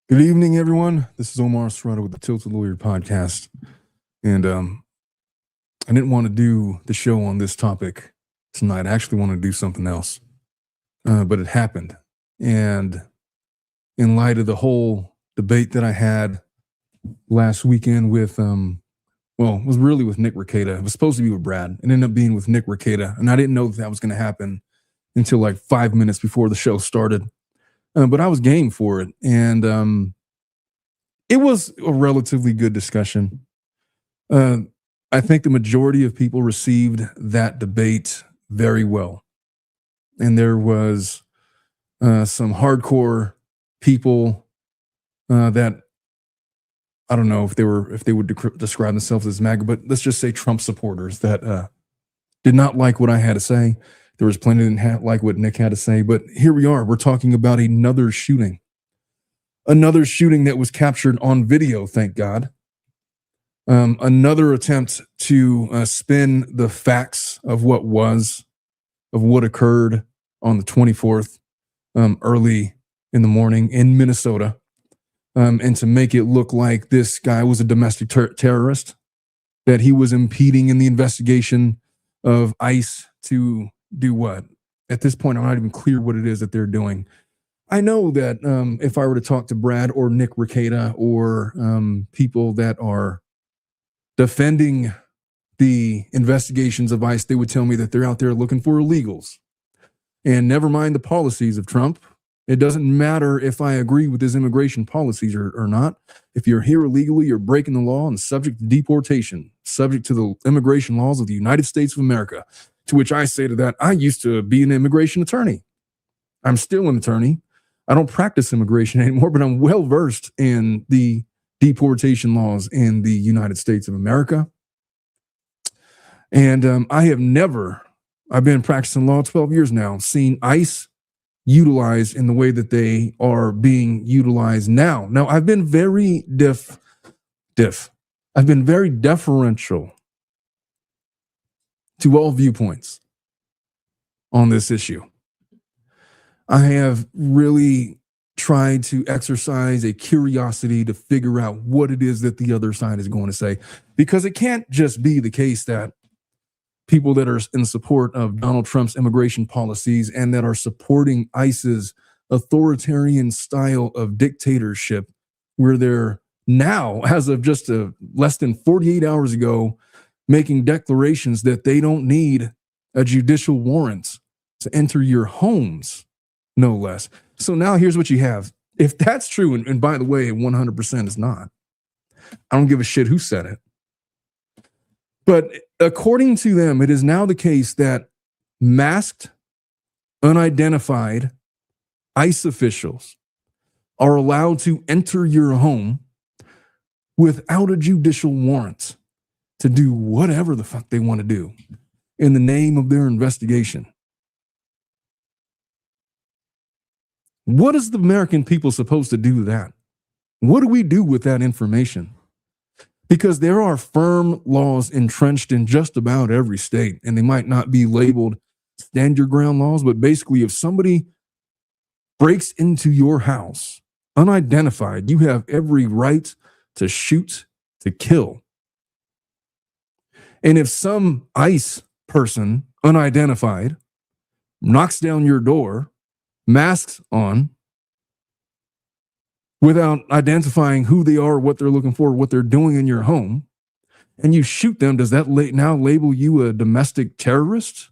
Good evening, everyone. This is Omar Serrata with the Tilted Lawyer podcast. And I didn't want to do the show on this topic tonight. I actually wanted to do something else, but it happened. And in light of the whole debate that I had last weekend with, it was really with Nick Rekieta. It was supposed to be with Brad. It ended up being with Nick Rekieta. And I didn't know that was going to happen until like 5 minutes before the show started. But I was game for it. And it was a relatively good discussion. I think the majority of people received that debate very well. And there was some hardcore people that I don't know if they would describe themselves as MAGA, but let's just say Trump supporters that did not like what I had to say. There was plenty that didn't like what Nick had to say, but here we are. We're talking about another shooting that was captured on video, thank God. Another attempt to spin the facts of what occurred on the 24th, early in the morning in Minnesota, and to make it look like this guy was a domestic terrorist, that he was impeding in the investigation of ICE to do what? At this point, I'm not even clear what it is that they're doing. I know that if I were to talk to Brad or Nick Rekieta or people that are defending the investigations of ICE, they would tell me that they're out there looking for illegals. And never mind the policies of Trump. It doesn't matter if I agree with his immigration policies or not. If you're here illegally, you're breaking the law and subject to deportation, subject to the immigration laws of the United States of America. To which I say to that, I used to be an immigration attorney. I'm still an attorney. I don't practice immigration anymore, but I'm well versed in the deportation laws in the United States of America. And I've been practicing law 12 years now, seen ICE utilized in the way that they are being utilized now. Now, I've been very I've been very deferential to all viewpoints on this issue. I have really tried to exercise a curiosity to figure out what it is that the other side is going to say, because it can't just be the case that people that are in support of Donald Trump's immigration policies and that are supporting ICE's authoritarian style of dictatorship, where they're now, as of just less than 48 hours ago, making declarations that they don't need a judicial warrant to enter your homes, no less. So now here's what you have. If that's true, and by the way, 100% is not. I don't give a shit who said it. But according to them, it is now the case that masked, unidentified ICE officials are allowed to enter your home without a judicial warrant to do whatever the fuck they want to do in the name of their investigation. What is the American people supposed to do with that? What do we do with that information? Because there are firm laws entrenched in just about every state, and they might not be labeled stand your ground laws, but basically if somebody breaks into your house unidentified, you have every right to shoot, to kill. And if some ICE person, unidentified, knocks down your door, masks on, without identifying who they are, what they're looking for, what they're doing in your home, and you shoot them, does that now label you a domestic terrorist?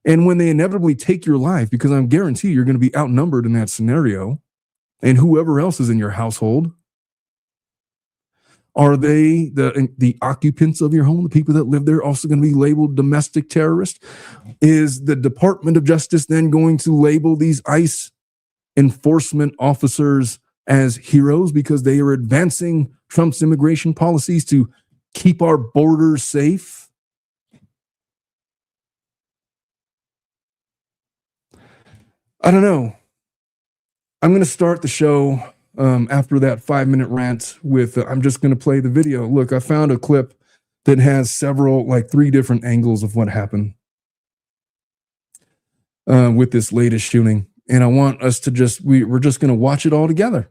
And when they inevitably take your life, because I'm guaranteed you're going to be outnumbered in that scenario, and whoever else is in your household, are they the occupants of your home, the people that live there, also going to be labeled domestic terrorist? Is the Department of Justice then going to label these ICE enforcement officers as heroes because they are advancing Trump's immigration policies to keep our borders safe? I don't know. I'm going to start the show after that 5-minute rant with, I'm just going to play the video. Look, I found a clip that has several, like 3 different angles of what happened with this latest shooting. And I want us to we're just going to watch it all together.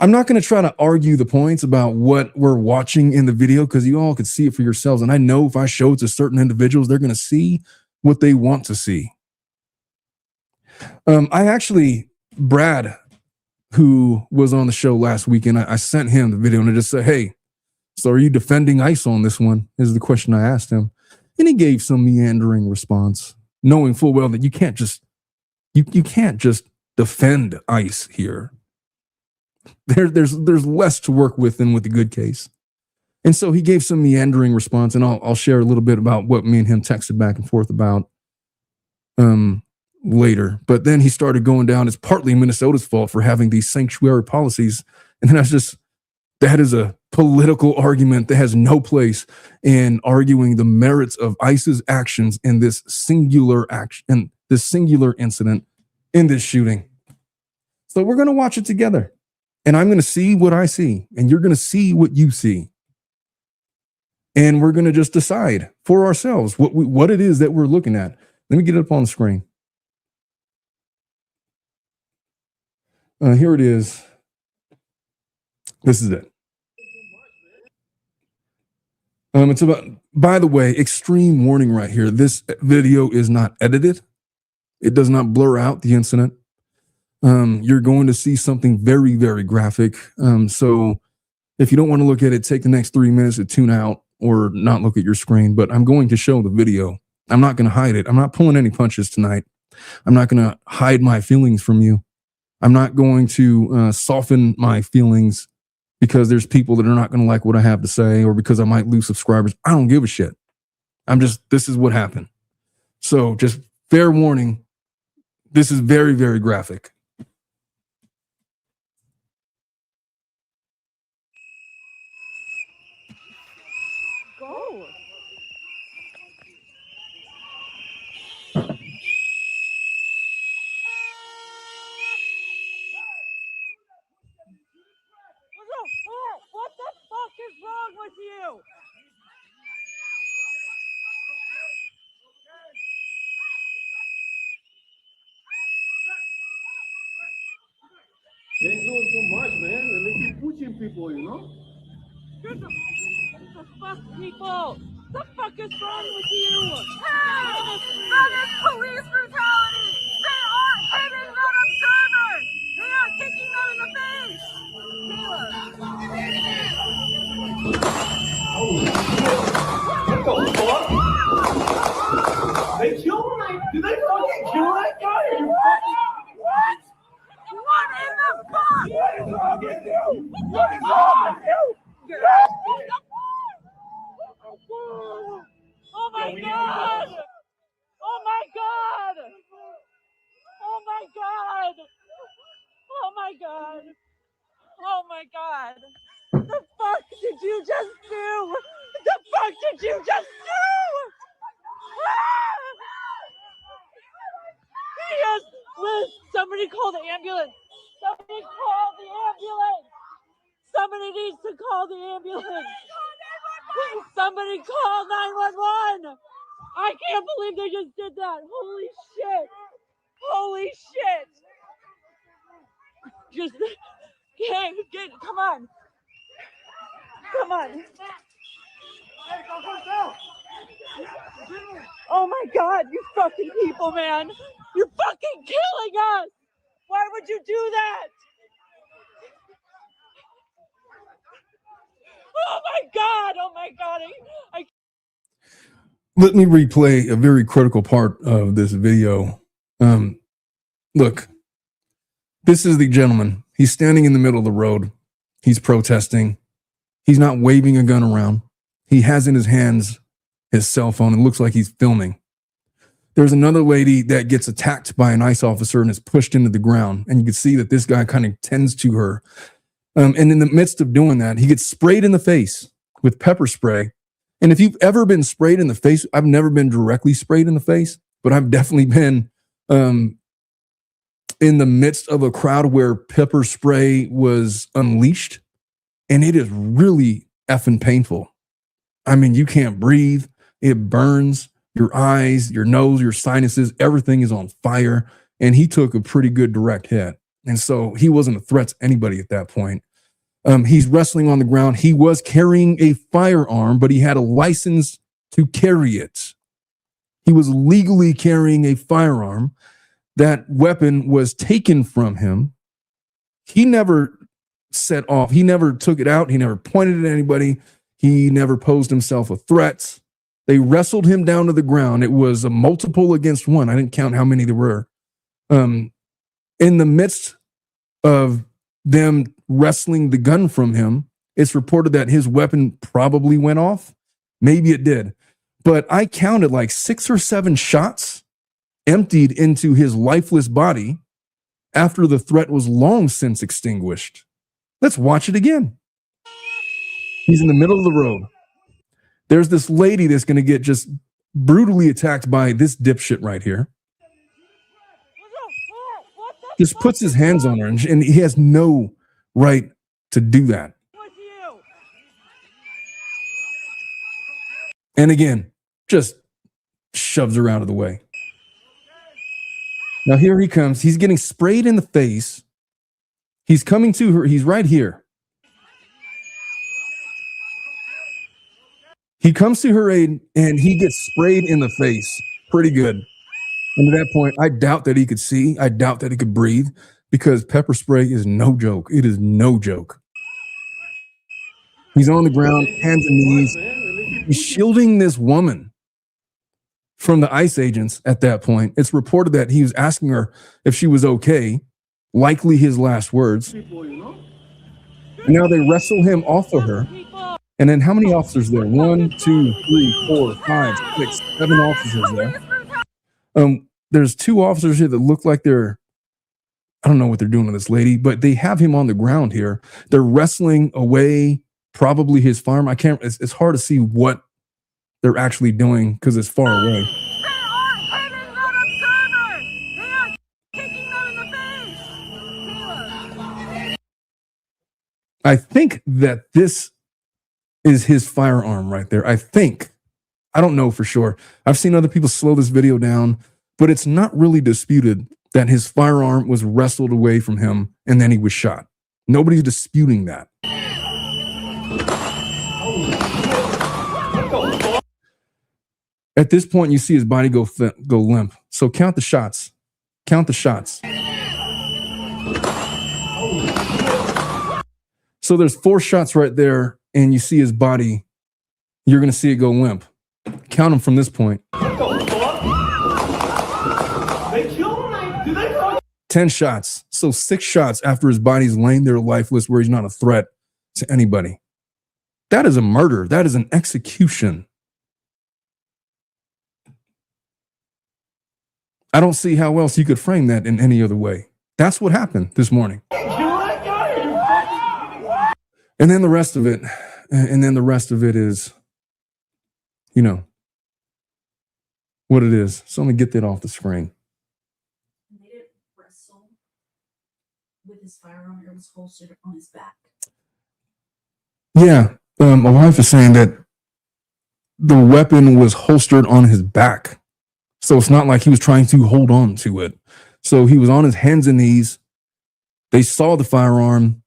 I'm not going to try to argue the points about what we're watching in the video because you all could see it for yourselves. And I know if I show it to certain individuals, they're going to see what they want to see. Brad, who was on the show last weekend, I sent him the video and I just said, hey, so are you defending ICE on this one? Is the question I asked him. And he gave some meandering response, knowing full well that you can't just defend ICE here. There's less to work with than with the good case. And so he gave some meandering response, and I'll share a little bit about what me and him texted back and forth about later. But then he started going down, it's partly Minnesota's fault for having these sanctuary policies. And then that is a political argument that has no place in arguing the merits of ICE's actions in this singular incident in this shooting. So we're going to watch it together. And I'm going to see what I see, and you're going to see what you see. And we're going to just decide for ourselves what it is that we're looking at. Let me get it up on the screen. Here it is. This is it. It's about, by the way, extreme warning right here. This video is not edited. It does not blur out the incident. You're going to see something very, very graphic. So if you don't want to look at it, take the next 3 minutes to tune out or not look at your screen. But I'm going to show the video. I'm not going to hide it. I'm not pulling any punches tonight. I'm not going to hide my feelings from you. I'm not going to soften my feelings because there's people that are not going to like what I have to say or because I might lose subscribers. I don't give a shit. This is what happened. So just fair warning. This is very, very graphic. Go. What the fuck is wrong with you? They ain't doing too much, man, and they keep pushing people, you know? The fuck, people? The fuck is wrong with you? Hey! That is police brutality! They are hitting non-observers! They are kicking them in the face! What the fuck? They killed him? Did they fucking kill that guy? Are you fucking... What? What in the fuck? What is wrong with you? What is wrong with you? Oh my god! Oh my god! Oh my god! Oh my god! Oh my god! The fuck did you just do? The fuck did you just do? Yes! Liz, somebody call the ambulance! Somebody call the ambulance! Somebody needs to call the ambulance! Somebody call 911! I can't believe they just did that! Holy shit! Holy shit! Just come on! Come on! Oh my god, you fucking people, man! You're fucking killing us! Why would you do that? Oh my god! Oh my god! Let me replay a very critical part of this video. Look, this is the gentleman. He's standing in the middle of the road. He's protesting. He's not waving a gun around. He has in his hands his cell phone. It looks like he's filming. There's another lady that gets attacked by an ICE officer and is pushed into the ground. And you can see that this guy kind of tends to her. And in the midst of doing that, he gets sprayed in the face with pepper spray. And if you've ever been sprayed in the face, I've never been directly sprayed in the face, but I've definitely been in the midst of a crowd where pepper spray was unleashed. And it is really effing painful. I mean, you can't breathe. It burns your eyes, your nose, your sinuses. Everything is on fire. And he took a pretty good direct hit. And so he wasn't a threat to anybody at that point. He's wrestling on the ground. He was carrying a firearm, but he had a license to carry it. He was legally carrying a firearm. That weapon was taken from him. He never set off. He never took it out. He never pointed at anybody. He never posed himself a threat. They wrestled him down to the ground. It was a multiple against one. I didn't count how many there were. In the midst of them wrestling the gun from him, it's reported that his weapon probably went off. Maybe it did. But I counted like 6 or 7 shots emptied into his lifeless body after the threat was long since extinguished. Let's watch it again. He's in the middle of the road. There's this lady that's going to get just brutally attacked by this dipshit right here. Just puts his hands on her, and he has no right to do that. And again, just shoves her out of the way. Now here he comes. He's getting sprayed in the face. He's coming to her. He's right here. He comes to her aid and he gets sprayed in the face pretty good. And at that point, I doubt that he could see. I doubt that he could breathe because pepper spray is no joke. It is no joke. He's on the ground, hands and knees. He's shielding this woman from the ICE agents at that point. It's reported that he was asking her if she was okay, likely his last words. And now they wrestle him off of her. And then how many officers there? 1, 2, 3, 4, 5, 6, 7 officers there. There's 2 officers here that look like I don't know what they're doing with this lady, but they have him on the ground here. They're wrestling away probably his firearm. It's hard to see what they're actually doing because it's far away. They are hitting that observer. They are kicking them in the face. I think that this is his firearm right there. I don't know for sure. I've seen other people slow this video down, but it's not really disputed that his firearm was wrestled away from him and then he was shot. Nobody's disputing that. At this point, you see his body go limp. So count the shots. Count the shots. So there's 4 shots right there, and you see his body. You're going to see it go limp. Count them from this point. 10 shots. So 6 shots after his body's laying there lifeless where he's not a threat to anybody. That is a murder. That is an execution. I don't see how else you could frame that in any other way. That's what happened this morning. And then the rest of it, is, what it is. So let me get that off the screen. They didn't wrestle with his firearm. It was holstered on his back. Yeah. My wife is saying that the weapon was holstered on his back. So it's not like he was trying to hold on to it. So he was on his hands and knees. They saw the firearm.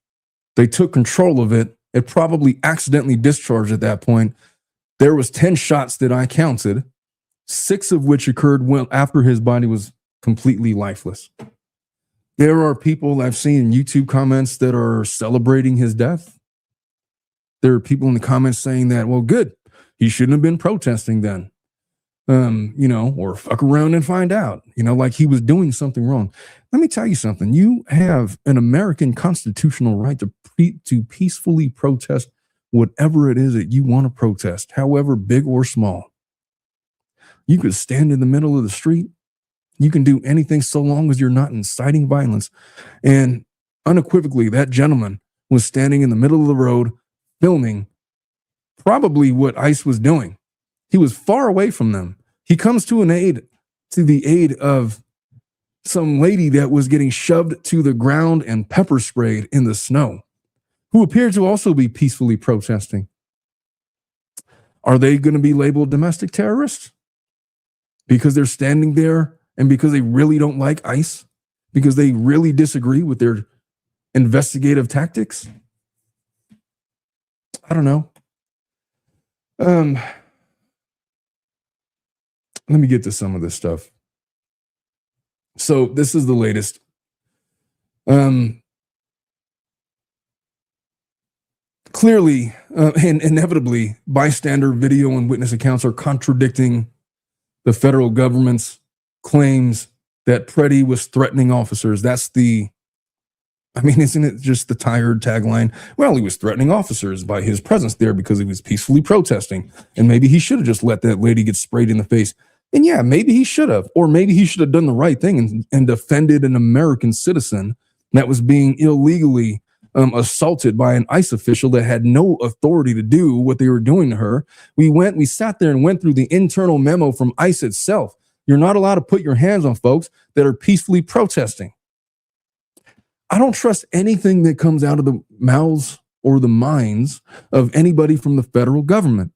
They took control of it. It probably accidentally discharged at that point. There was 10 shots that I counted, 6 of which occurred after his body was completely lifeless. There are people I've seen in YouTube comments that are celebrating his death. There are people in the comments saying that, well, good, he shouldn't have been protesting then. Or fuck around and find out, like he was doing something wrong. Let me tell you something. You have an American constitutional right to peacefully protest whatever it is that you want to protest, however big or small. You could stand in the middle of the street. You can do anything so long as you're not inciting violence. And unequivocally, that gentleman was standing in the middle of the road filming probably what ICE was doing. He was far away from them. He comes to the aid of some lady that was getting shoved to the ground and pepper sprayed in the snow, who appeared to also be peacefully protesting. Are they going to be labeled domestic terrorists? Because they're standing there and because they really don't like ICE? Because they really disagree with their investigative tactics? I don't know. Let me get to some of this stuff. So this is the latest. Clearly and inevitably, bystander video and witness accounts are contradicting the federal government's claims that Pretti was threatening officers. Isn't it just the tired tagline? Well, he was threatening officers by his presence there because he was peacefully protesting. And maybe he should have just let that lady get sprayed in the face. And yeah, maybe he should have. Or maybe he should have done the right thing and defended an American citizen that was being illegally assaulted by an ICE official that had no authority to do what they were doing to her. We sat there and went through the internal memo from ICE itself. You're not allowed to put your hands on folks that are peacefully protesting. I don't trust anything that comes out of the mouths or the minds of anybody from the federal government.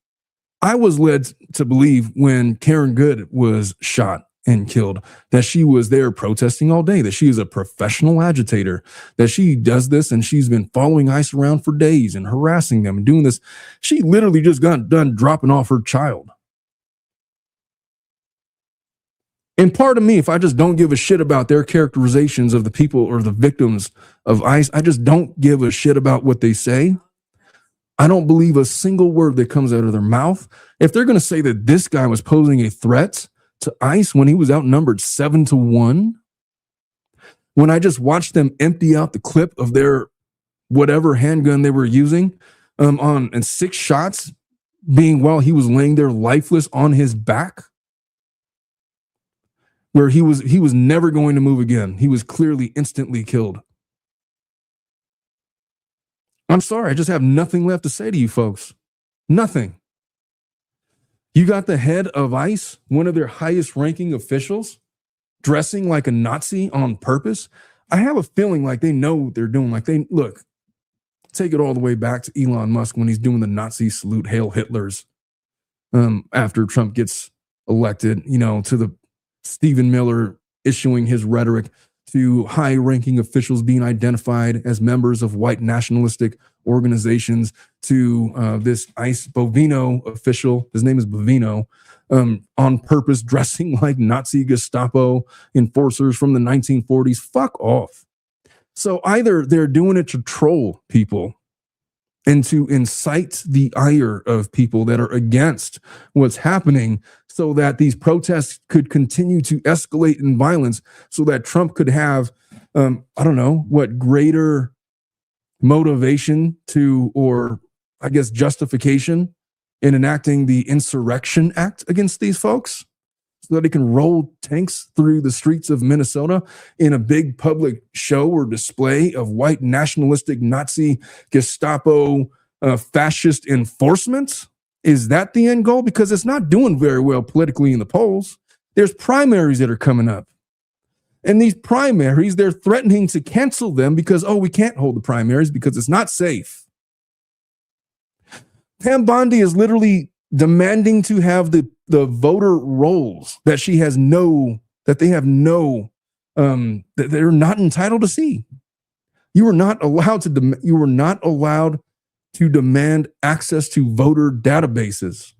I was led to believe when Renée Good was shot and killed that she was there protesting all day, that she is a professional agitator, that she does this and she's been following ICE around for days and harassing them and doing this. She literally just got done dropping off her child. And part of me, if I just don't give a shit about their characterizations of the people or the victims of ICE, I just don't give a shit about what they say. I don't believe a single word that comes out of their mouth. If they're going to say that this guy was posing a threat to ICE when he was outnumbered 7-1, when I just watched them empty out the clip of their whatever handgun they were using and 6 shots being while he was laying there lifeless on his back, where he was never going to move again. He was clearly instantly killed. I'm sorry, I just have nothing left to say to you folks. Nothing. You got the head of ICE, one of their highest ranking officials, dressing like a Nazi on purpose. I have a feeling like they know what they're doing. Like look, take it all the way back to Elon Musk when he's doing the Nazi salute, Hail Hitlers, after Trump gets elected, to the Stephen Miller issuing his rhetoric, to high-ranking officials being identified as members of white nationalistic organizations, to this ICE Bovino official, his name is Bovino, on purpose dressing like Nazi Gestapo enforcers from the 1940s. Fuck off. So either they're doing it to troll people and to incite the ire of people that are against what's happening so that these protests could continue to escalate in violence so that Trump could have, greater motivation or I guess justification in enacting the Insurrection Act against these folks so that he can roll tanks through the streets of Minnesota in a big public show or display of white nationalistic Nazi Gestapo fascist enforcement? Is that the end goal? Because it's not doing very well politically in the polls. There's primaries that are coming up. And these primaries, they're threatening to cancel them because, we can't hold the primaries because it's not safe. Pam Bondi is literally demanding to have the voter rolls that that they're not entitled to see. You are not allowed to demand access to voter databases.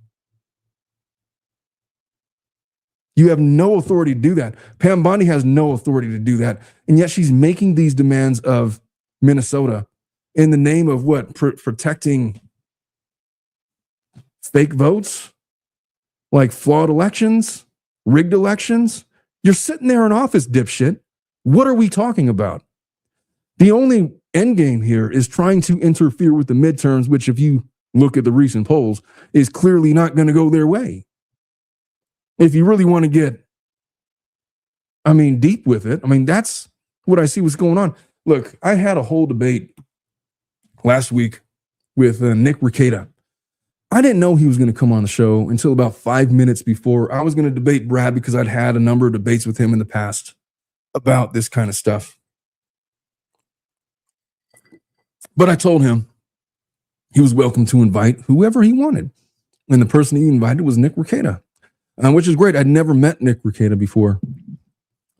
You have no authority to do that. Pam Bondi has no authority to do that. And yet she's making these demands of Minnesota in the name of what? Protecting fake votes, like flawed elections, rigged elections. You're sitting there in office, dipshit. What are we talking about? The only end game here is trying to interfere with the midterms, which if you look at the recent polls, is clearly not going to go their way. If you really want to get, deep with it, that's what I see what's going on. Look, I had a whole debate last week with Nick Rekieta. I didn't know he was going to come on the show until about 5 minutes before. I was going to debate Brad because I'd had a number of debates with him in the past about this kind of stuff. But I told him he was welcome to invite whoever he wanted. And the person he invited was Nick Rekieta, which is great. I'd never met Nick Rekieta before.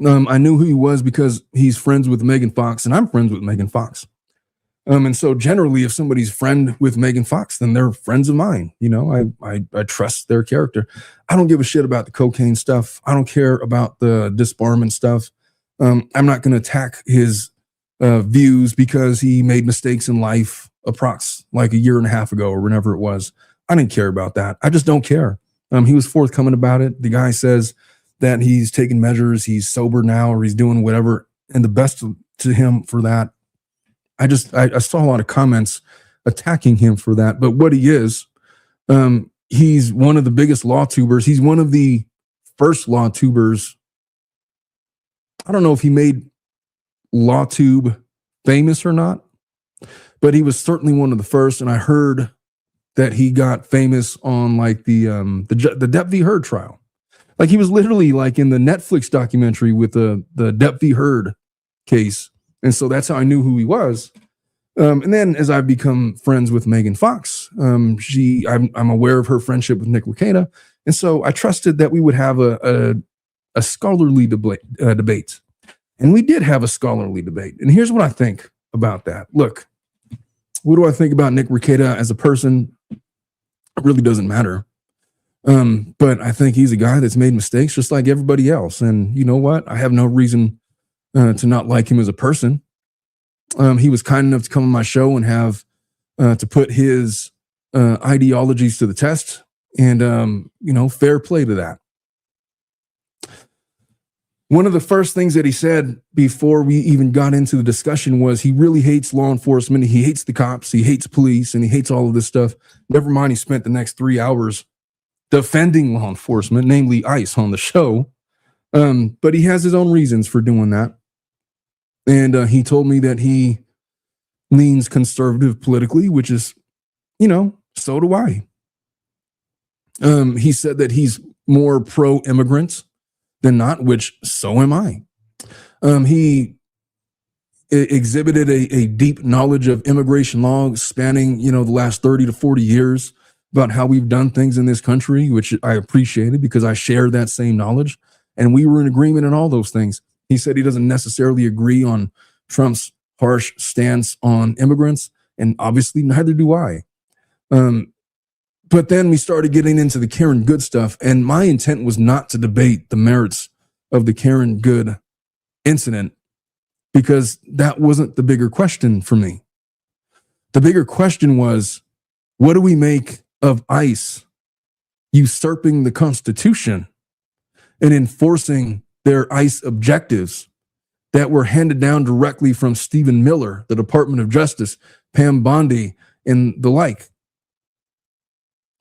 I knew who he was because he's friends with Megan Fox, and I'm friends with Megan Fox. And so generally, if somebody's friend with Megan Fox, then they're friends of mine. You know, I trust their character. I don't give a shit about the cocaine stuff. I don't care about the disbarment stuff. I'm not going to attack his views because he made mistakes in life like a year and a half ago or whenever it was. I didn't care about that. I just don't care. He was forthcoming about it. The guy says that he's taking measures, he's sober now, or he's doing whatever, and the best to him for that. I saw a lot of comments attacking him for that, but what he is, he's one of the biggest law tubers. He's one of the first law tubers. I don't know if he made LawTube famous or not, but he was certainly one of the first. And I heard that he got famous on like the Depp v. Heard trial. Like he was literally like in the Netflix documentary with the Depp v. Heard case. And so that's how I knew who he was. And then as I've become friends with Megan Fox, I'm aware of her friendship with Nick Rekieta. And so I trusted that we would have a scholarly debate. And we did have a scholarly debate. And here's what I think about that. Look, what do I think about Nick Rekieta as a person? It really doesn't matter. But I think he's a guy that's made mistakes just like everybody else. And you know what? I have no reason to not like him as a person. He was kind enough to come on my show and have to put his ideologies to the test. And, fair play to that. One of the first things that he said before we even got into the discussion was he really hates law enforcement. He hates the cops. He hates police, and he hates all of this stuff. Never mind, he spent the next 3 hours defending law enforcement, namely ICE, on the show. But he has his own reasons for doing that. And he told me that he leans conservative politically, which is, so do I. He said that he's more pro-immigrant than not, which so am I. He exhibited a deep knowledge of immigration law spanning, the last 30 to 40 years about how we've done things in this country, which I appreciated because I share that same knowledge. And we were in agreement on all those things. He said he doesn't necessarily agree on Trump's harsh stance on immigrants, and obviously neither do I. But then we started getting into the Karen Good stuff, and my intent was not to debate the merits of the Karen Good incident because that wasn't the bigger question for me. The bigger question was, what do we make of ICE usurping the Constitution and enforcing their ICE objectives that were handed down directly from Stephen Miller, the Department of Justice, Pam Bondi, and the like?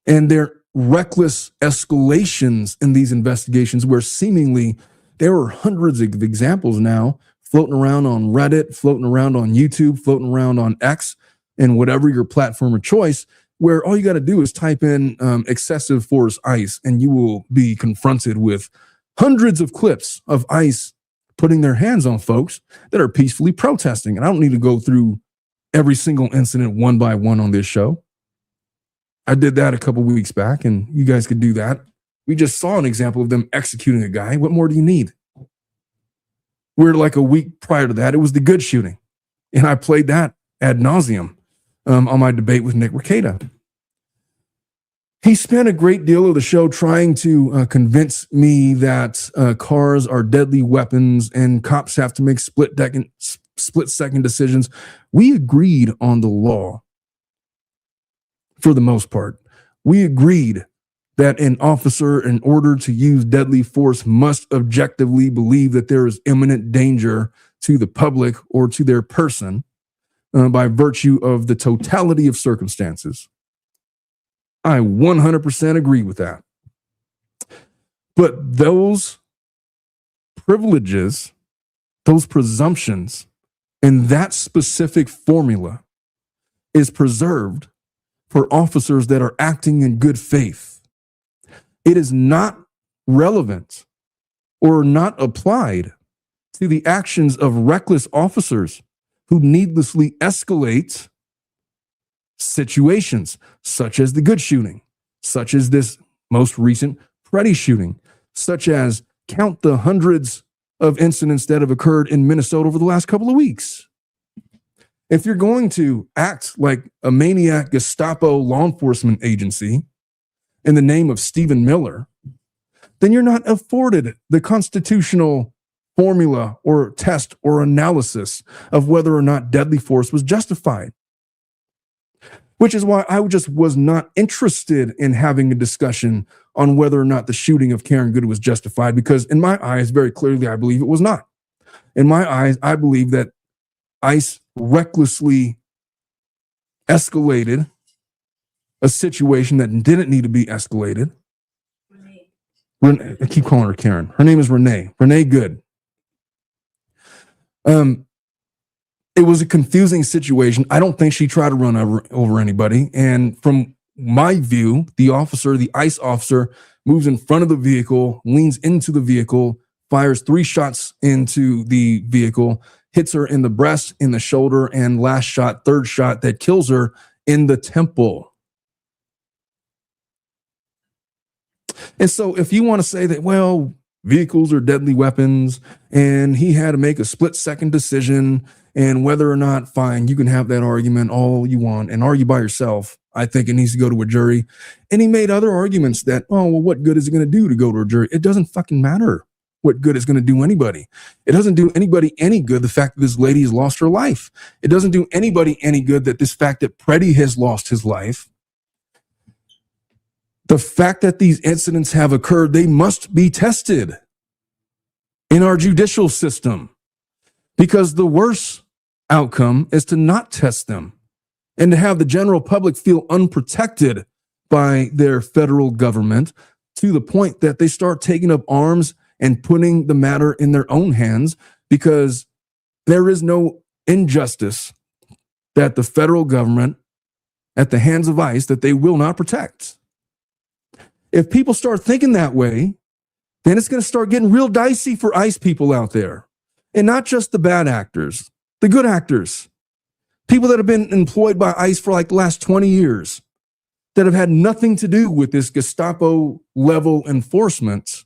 And their reckless escalations in these investigations where seemingly there are hundreds of examples now floating around on Reddit, floating around on YouTube, floating around on X, and whatever your platform of choice, where all you got to do is type in excessive force ICE, and you will be confronted with hundreds of clips of ICE putting their hands on folks that are peacefully protesting. And I don't need to go through every single incident one by one on this show. I did that a couple weeks back, and you guys could do that. We just saw an example of them executing a guy. What more do you need? We're like a week prior to that. It was the Good shooting. And I played that ad nauseum on my debate with Nick Rekieta. He spent a great deal of the show trying to convince me that cars are deadly weapons and cops have to make split-second decisions. We agreed on the law for the most part. We agreed that an officer, in order to use deadly force, must objectively believe that there is imminent danger to the public or to their person by virtue of the totality of circumstances. I 100% agree with that. But those privileges, those presumptions, and that specific formula is preserved for officers that are acting in good faith. It is not relevant or not applied to the actions of reckless officers who needlessly escalate situations, such as the Good shooting, such as this most recent Pretti shooting, such as count the hundreds of incidents that have occurred in Minnesota over the last couple of weeks. if you're going to act like a maniac Gestapo law enforcement agency in the name of Stephen Miller, then you're not afforded the constitutional formula or test or analysis of whether or not deadly force was justified. Which is why I just was not interested in having a discussion on whether or not the shooting of Karen Good was justified, because in my eyes, very clearly, I believe it was not. In my eyes, I believe that ICE recklessly escalated a situation that didn't need to be escalated. I keep calling her Karen. Her name is Renée Good. It was a confusing situation. I don't think she tried to run over anybody. And from my view, the ICE officer moves in front of the vehicle, leans into the vehicle, fires 3 shots into the vehicle, hits her in the breast, in the shoulder, and last shot, third shot that kills her in the temple. And so if you want to say that, well, vehicles are deadly weapons and he had to make a split-second decision, and whether or not, fine, you can have that argument all you want and argue by yourself. I think it needs to go to a jury. And he made other arguments that, oh, well, what good is it going to do to go to a jury? It doesn't fucking matter what good it's going to do anybody. It doesn't do anybody any good, the fact that this lady has lost her life. It doesn't do anybody any good that this fact that Pretti has lost his life. The fact that these incidents have occurred, they must be tested in our judicial system, because the worst outcome is to not test them and to have the general public feel unprotected by their federal government to the point that they start taking up arms and putting the matter in their own hands, because there is no injustice that the federal government, at the hands of ICE, that they will not protect. If people start thinking that way, then it's going to start getting real dicey for ICE people out there. And not just the bad actors, the good actors, people that have been employed by ICE for like the last 20 years, that have had nothing to do with this Gestapo level enforcement.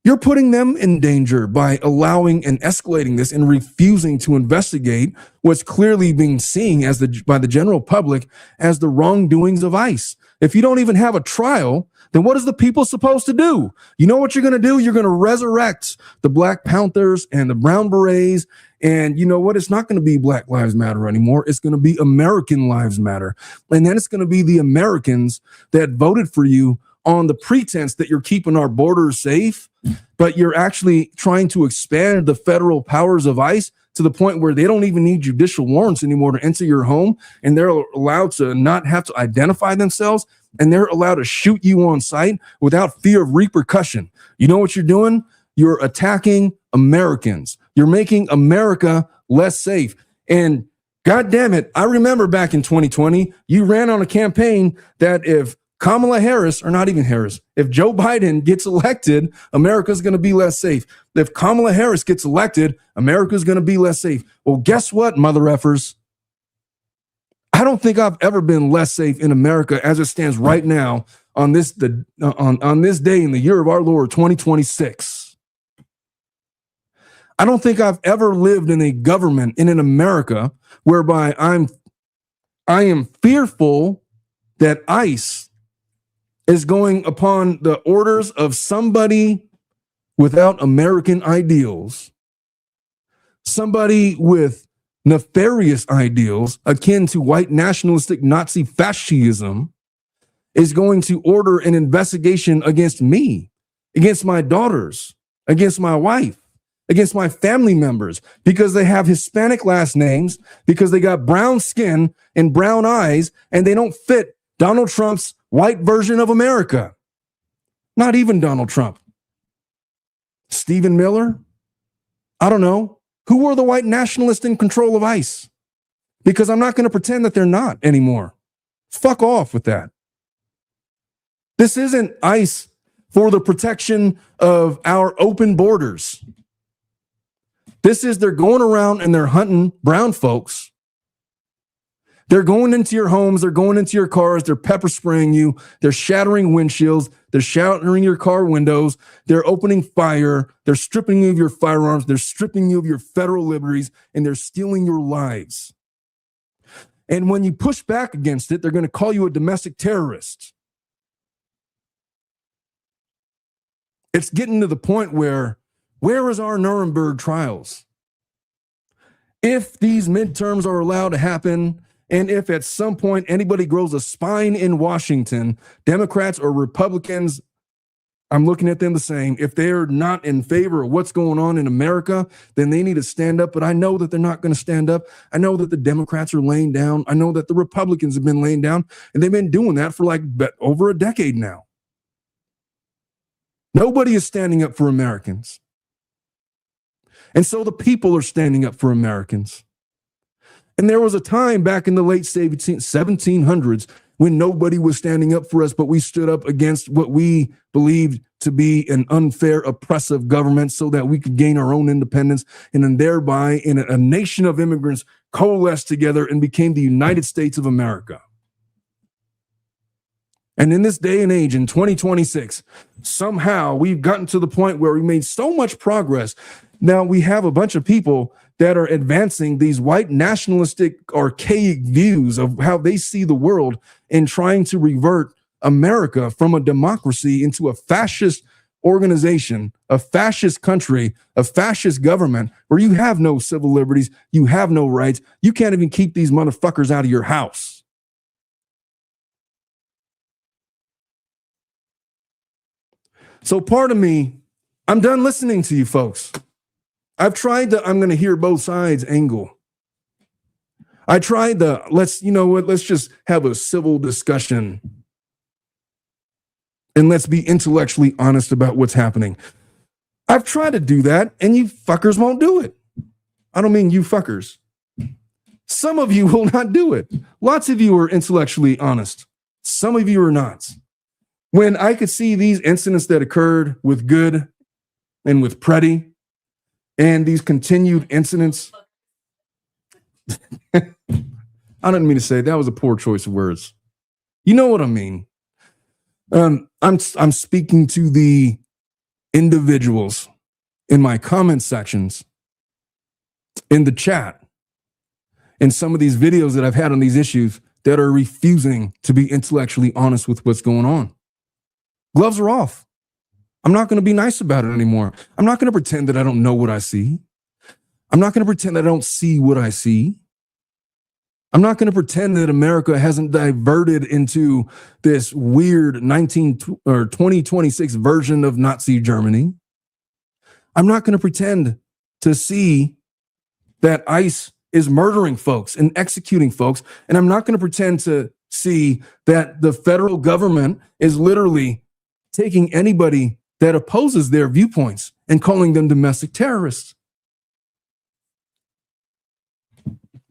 You're putting them in danger by allowing and escalating this and refusing to investigate what's clearly being seen as by the general public as the wrongdoings of ICE. If you don't even have a trial, then what is the people supposed to do? You know what you're going to do? You're going to resurrect the Black Panthers and the Brown Berets. And you know what? It's not going to be Black Lives Matter anymore. It's going to be American Lives Matter. And then it's going to be the Americans that voted for you on the pretense that you're keeping our borders safe, but you're actually trying to expand the federal powers of ICE to the point where they don't even need judicial warrants anymore to enter your home, and they're allowed to not have to identify themselves, and they're allowed to shoot you on sight without fear of repercussion. You know what you're doing? You're attacking Americans. You're making America less safe. And God damn it, I remember back in 2020, you ran on a campaign that if Kamala Harris, or not even Harris, if Joe Biden gets elected, America's going to be less safe. If Kamala Harris gets elected, America's going to be less safe. Well, guess what, mother effers? I don't think I've ever been less safe in America as it stands right now on this on this day in the year of our Lord 2026. I don't think I've ever lived in a government in an America whereby I am fearful that ICE is going upon the orders of somebody without American ideals, somebody with nefarious ideals akin to white nationalistic Nazi fascism, is going to order an investigation against me, against my daughters, against my wife, against my family members, because they have Hispanic last names, because they got brown skin and brown eyes, and they don't fit Donald Trump's white version of America. Not even Donald Trump. Stephen Miller? I don't know. Who were the white nationalists in control of ICE? Because I'm not going to pretend that they're not anymore. Fuck off with that. This isn't ICE for the protection of our open borders. This is they're going around and they're hunting brown folks. They're going into your homes, they're going into your cars, they're pepper spraying you, they're shattering windshields, they're shattering your car windows, they're opening fire, they're stripping you of your firearms, they're stripping you of your federal liberties, and they're stealing your lives. And when you push back against it, they're going to call you a domestic terrorist. It's getting to the point where is our Nuremberg trials? If these midterms are allowed to happen, and if at some point anybody grows a spine in Washington, Democrats or Republicans, I'm looking at them the same. If they're not in favor of what's going on in America, then they need to stand up. But I know that they're not going to stand up. I know that the Democrats are laying down. I know that the Republicans have been laying down, and they've been doing that for like over a decade now. Nobody is standing up for Americans. And so the people are standing up for Americans. And there was a time back in the late 1700s when nobody was standing up for us, but we stood up against what we believed to be an unfair, oppressive government so that we could gain our own independence. And then thereby, in a nation of immigrants coalesced together and became the United States of America. And in this day and age, in 2026, somehow we've gotten to the point where we made so much progress. Now we have a bunch of people that are advancing these white nationalistic, archaic views of how they see the world and trying to revert America from a democracy into a fascist organization, a fascist country, a fascist government where you have no civil liberties, you have no rights, you can't even keep these motherfuckers out of your house. So part of me, I'm done listening to you folks. I've tried the I'm going to hear both sides angle. I tried the let's just have a civil discussion and let's be intellectually honest about what's happening. I've tried to do that and you fuckers won't do it. I don't mean you fuckers. Some of you will not do it. Lots of you are intellectually honest. Some of you are not. When I could see these incidents that occurred with Good and with Pretti, and these continued incidents, I didn't mean to say that was a poor choice of words. You know what I mean? I'm speaking to the individuals in my comment sections, in the chat, in some of these videos that I've had on these issues that are refusing to be intellectually honest with what's going on. Gloves are off. I'm not going to be nice about it anymore. I'm not going to pretend that I don't know what I see. I'm not going to pretend that I don't see what I see. I'm not going to pretend that America hasn't diverted into this weird 2026 version of Nazi Germany. I'm not going to pretend to see that ICE is murdering folks and executing folks. And I'm not going to pretend to see that the federal government is literally taking anybody that opposes their viewpoints and calling them domestic terrorists.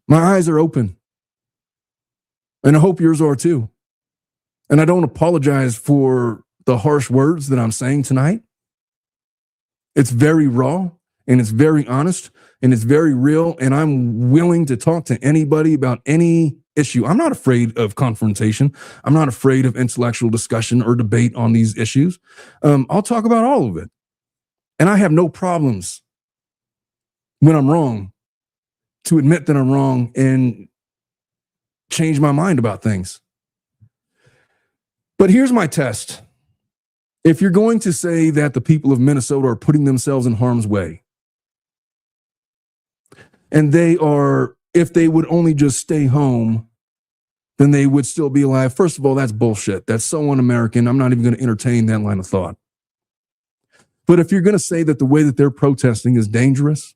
My eyes are open. And I hope yours are too. And I don't apologize for the harsh words that I'm saying tonight. It's very raw and it's very honest and it's very real. And I'm willing to talk to anybody about any issue. I'm not afraid of confrontation. I'm not afraid of intellectual discussion or debate on these issues. I'll talk about all of it. And I have no problems when I'm wrong to admit that I'm wrong and change my mind about things. But here's my test. If you're going to say that the people of Minnesota are putting themselves in harm's way, and if they would only just stay home, then they would still be alive. First of all, that's bullshit. That's so un-American. I'm not even going to entertain that line of thought. But if you're going to say that the way that they're protesting is dangerous,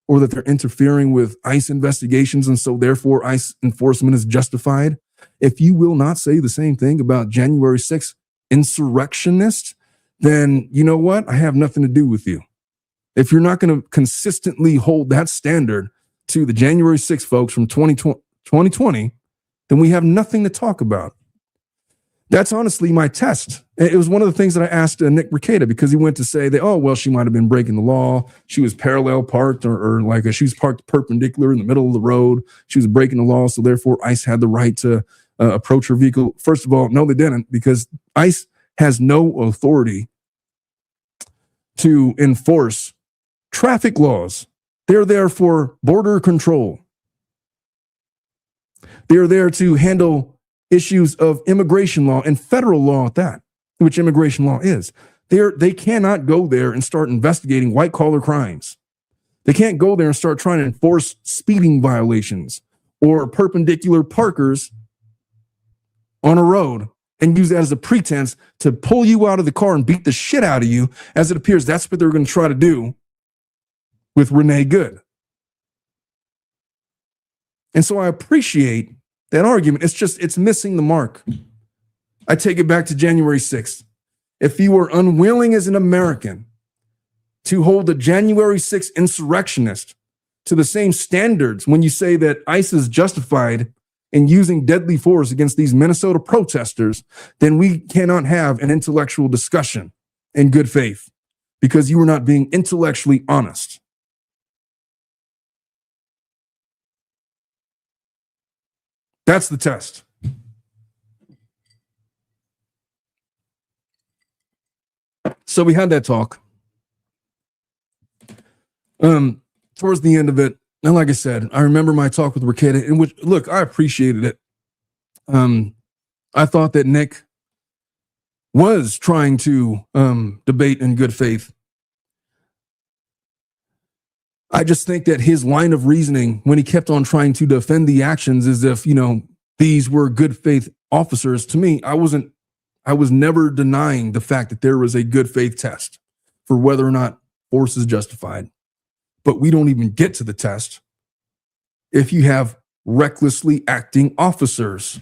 or that they're interfering with ICE investigations, and so therefore ICE enforcement is justified, if you will not say the same thing about January 6th insurrectionists, then you know what? I have nothing to do with you. If you're not going to consistently hold that standard to the January 6th folks from 2020, then we have nothing to talk about. That's honestly my test. It was one of the things that I asked Nick Rekieta, because he went to say that, oh, well, she might have been breaking the law. She was parallel parked or she was parked perpendicular in the middle of the road. She was breaking the law. So therefore ICE had the right to approach her vehicle. First of all, no, they didn't, because ICE has no authority to enforce traffic laws. They're there for border control. They are there to handle issues of immigration law and federal law at that, which immigration law is. They cannot go there and start investigating white collar crimes. They can't go there and start trying to enforce speeding violations or perpendicular parkers on a road and use that as a pretense to pull you out of the car and beat the shit out of you, as it appears that's what they're going to try to do with Renée Good. And so I appreciate that argument. It's missing the mark. I take it back to January 6th. If you were unwilling as an American to hold a January 6th insurrectionist to the same standards when you say that ICE is justified in using deadly force against these Minnesota protesters, then we cannot have an intellectual discussion in good faith because you are not being intellectually honest. That's the test. So we had that talk. Towards the end of it, and like I said, I remember my talk with Ricketta, in which, look, I appreciated it. I thought that Nick was trying to debate in good faith. I just think that his line of reasoning, when he kept on trying to defend the actions as if, these were good faith officers, to me, I was never denying the fact that there was a good faith test for whether or not force is justified. But we don't even get to the test if you have recklessly acting officers,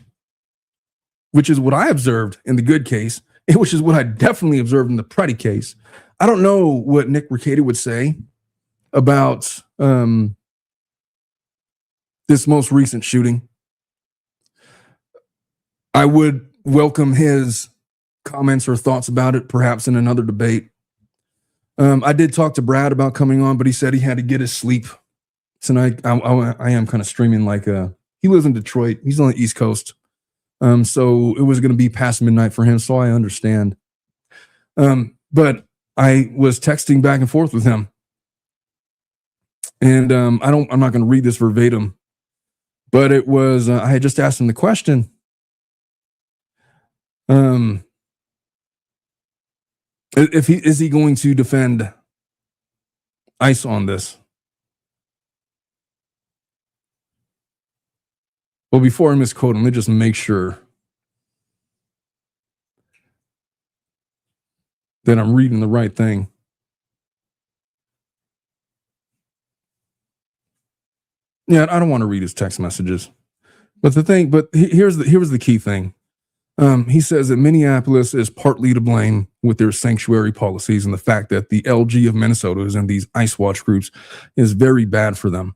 which is what I observed in the Good case, and which is what I definitely observed in the Pretti case. I don't know what Nick Ricketta would say about this most recent shooting. I would welcome his comments or thoughts about it, perhaps in another debate. I did talk to Brad about coming on, but he said he had to get his sleep. So I am kind of streaming like he lives in Detroit. He's on the East Coast. So it was going to be past midnight for him. So I understand. But I was texting back and forth with him. And I'm not going to read this verbatim, but it was, I had just asked him the question. Is he going to defend ICE on this? Well, before I misquote him, let me just make sure that I'm reading the right thing. Yeah, I don't want to read his text messages, but here's the key thing. He says that Minneapolis is partly to blame with their sanctuary policies and the fact that the LG of Minnesota is in these ICE watch groups is very bad for them.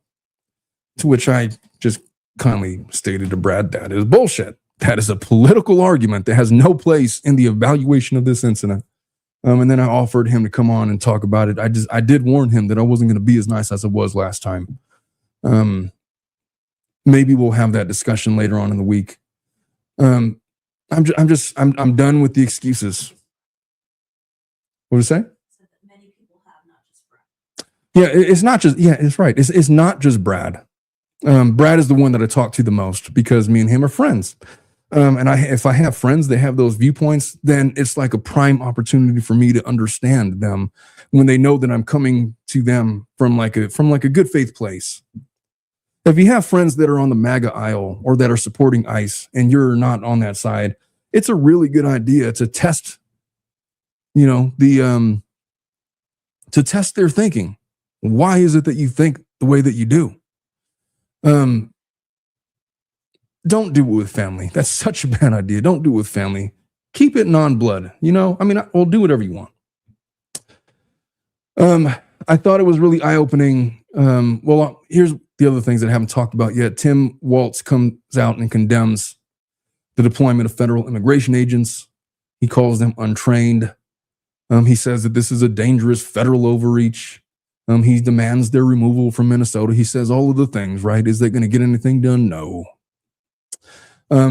To which I just kindly stated to Brad, that is bullshit. That is a political argument that has no place in the evaluation of this incident. And then I offered him to come on and talk about it. I did warn him that I wasn't going to be as nice as I was last time. Maybe we'll have that discussion later on in the week. I'm done with the excuses. What did it say? So that many people have, not just Brad. Yeah, it's not just, yeah, it's right. It's not just Brad. Brad is the one that I talk to the most because me and him are friends. And if I have friends that have those viewpoints, then it's like a prime opportunity for me to understand them when they know that I'm coming to them from like a good faith place. If you have friends that are on the MAGA aisle or that are supporting ICE and you're not on that side, it's a really good idea to test, to test their thinking. Why is it that you think the way that you do? Don't do it with family. That's such a bad idea. Don't do it with family. Keep it non-blood. We'll do whatever you want. I thought it was really eye-opening. Well, here's the other things that I haven't talked about yet. Tim Walz comes out and condemns the deployment of federal immigration agents. He calls them untrained. He says that this is a dangerous federal overreach. He demands their removal from Minnesota. He says all of the things, right? Is that going to get anything done? No.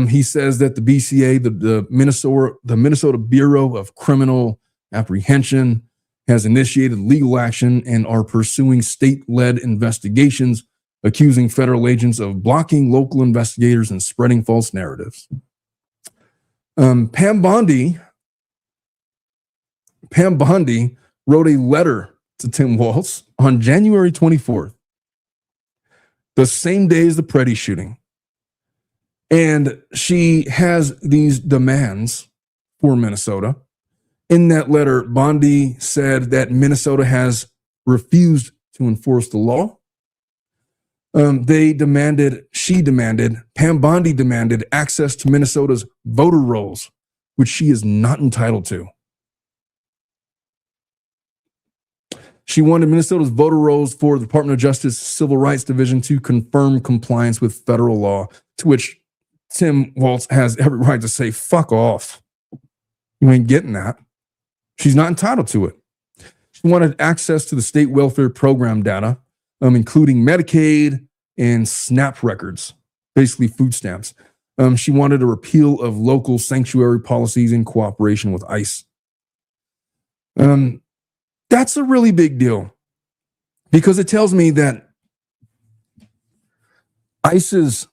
He says that the BCA, the Minnesota Bureau of Criminal Apprehension, has initiated legal action and are pursuing state-led investigations accusing federal agents of blocking local investigators and spreading false narratives. Pam Bondi wrote a letter to Tim Walz on January 24th, the same day as the Pretti shooting. And she has these demands for Minnesota. In that letter, Bondi said that Minnesota has refused to enforce the law. Pam Bondi demanded access to Minnesota's voter rolls, which she is not entitled to. She wanted Minnesota's voter rolls for the Department of Justice Civil Rights Division to confirm compliance with federal law, to which Tim Walz has every right to say, fuck off. You ain't getting that. She's not entitled to it. She wanted access to the state welfare program data, including Medicaid and SNAP records, basically food stamps. She wanted a repeal of local sanctuary policies in cooperation with ICE. That's a really big deal because it tells me that ICE's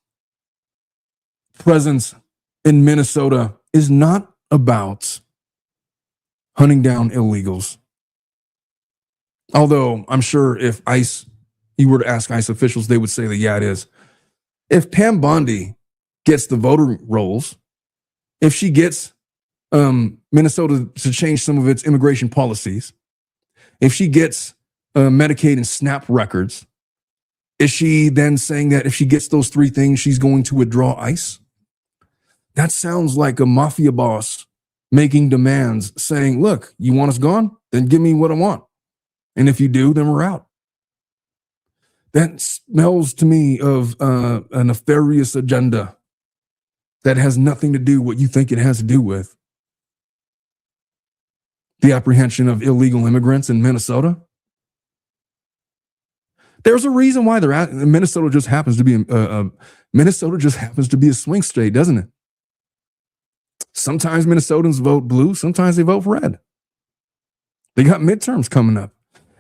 presence in Minnesota is not about hunting down illegals. Although I'm sure if you were to ask ICE officials, they would say that, yeah, it is. If Pam Bondi gets the voter rolls, if she gets Minnesota to change some of its immigration policies, if she gets Medicaid and SNAP records, is she then saying that if she gets those three things, she's going to withdraw ICE? That sounds like a mafia boss making demands, saying, look, you want us gone? Then give me what I want. And if you do, then we're out. That smells to me of a nefarious agenda that has nothing to do with what you think it has to do with. The apprehension of illegal immigrants in Minnesota. There's a reason why they're at Minnesota. Just happens to be a swing state, doesn't it? Sometimes Minnesotans vote blue, sometimes they vote red. They got midterms coming up.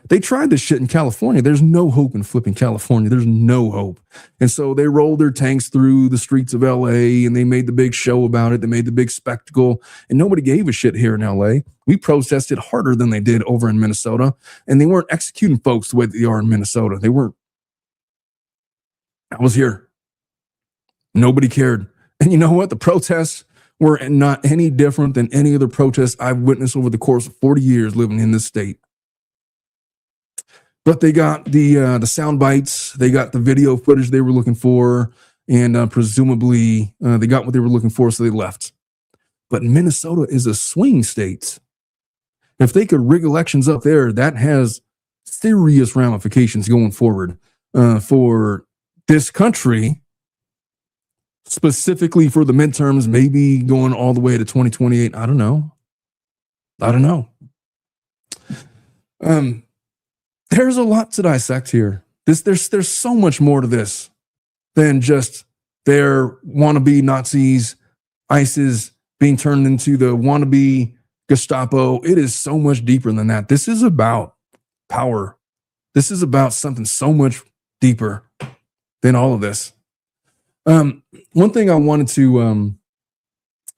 They tried this shit in California. There's no hope in flipping California. There's no hope. And so they rolled their tanks through the streets of LA and they made the big show about it. They made the big spectacle and nobody gave a shit here in LA. We protested harder than they did over in Minnesota, and they weren't executing folks the way that they are in Minnesota. They weren't. I was here. Nobody cared. And you know what? The protests were not any different than any other protests I've witnessed over the course of 40 years living in this state. But they got the sound bites, they got the video footage they were looking for, and presumably they got what they were looking for, so they left. But Minnesota is a swing state. If they could rig elections up there, that has serious ramifications going forward for this country, specifically for the midterms, maybe going all the way to 2028. I don't know. There's a lot to dissect here. There's so much more to this than just their wannabe Nazis, ISIS being turned into the wannabe Gestapo. It is so much deeper than that. This is about power. This is about something so much deeper than all of this. One thing I wanted to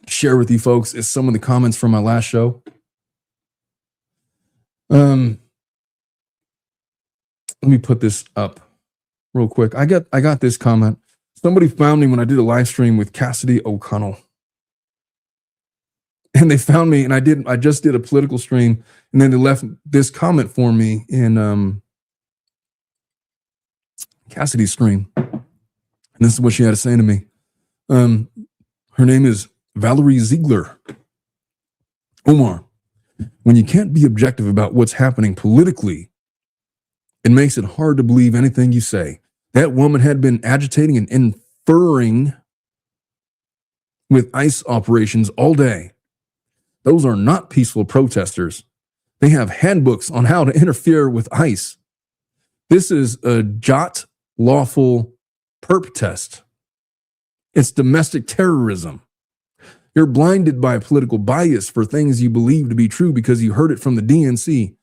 share with you folks is some of the comments from my last show. Let me put this up real quick. I got this comment. Somebody found me when I did a live stream with Cassidy O'Connell. And they found me, and I just did a political stream, and then they left this comment for me in Cassidy's stream. And this is what she had to say to me. Her name is Valerie Ziegler. Omar, when you can't be objective about what's happening politically, it makes it hard to believe anything you say. That woman had been agitating and inferring with ICE operations all day. Those are not peaceful protesters. They have handbooks on how to interfere with ICE. This is a JOT lawful perp test. It's domestic terrorism. You're blinded by political bias for things you believe to be true because you heard it from the DNC.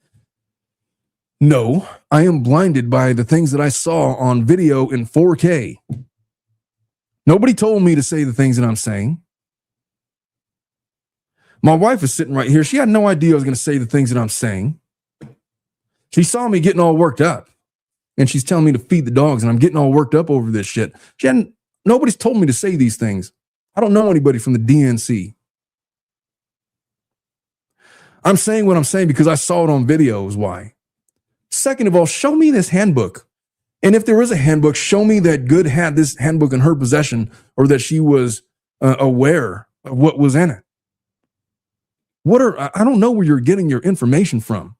No, I am blinded by the things that I saw on video in 4K. Nobody told me to say the things that I'm saying. My wife is sitting right here. She had no idea I was going to say the things that I'm saying. She saw me getting all worked up, and she's telling me to feed the dogs, and I'm getting all worked up over this shit. Nobody's told me to say these things. I don't know anybody from the DNC. I'm saying what I'm saying because I saw it on video is why. Second of all, show me this handbook. And if there is a handbook, show me that Good had this handbook in her possession or that she was aware of what was in it. I don't know where you're getting your information from.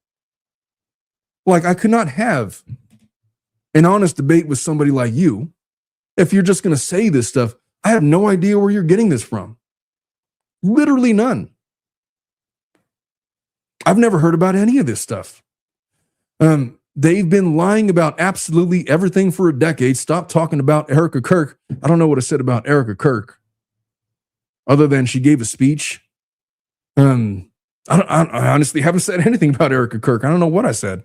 Like, I could not have an honest debate with somebody like you if you're just going to say this stuff. I have no idea where you're getting this from. Literally none. I've never heard about any of this stuff. They've been lying about absolutely everything for a decade. Stop talking about Erica Kirk. I don't know what I said about Erica Kirk, other than she gave a speech. I honestly haven't said anything about Erica Kirk. I don't know what I said.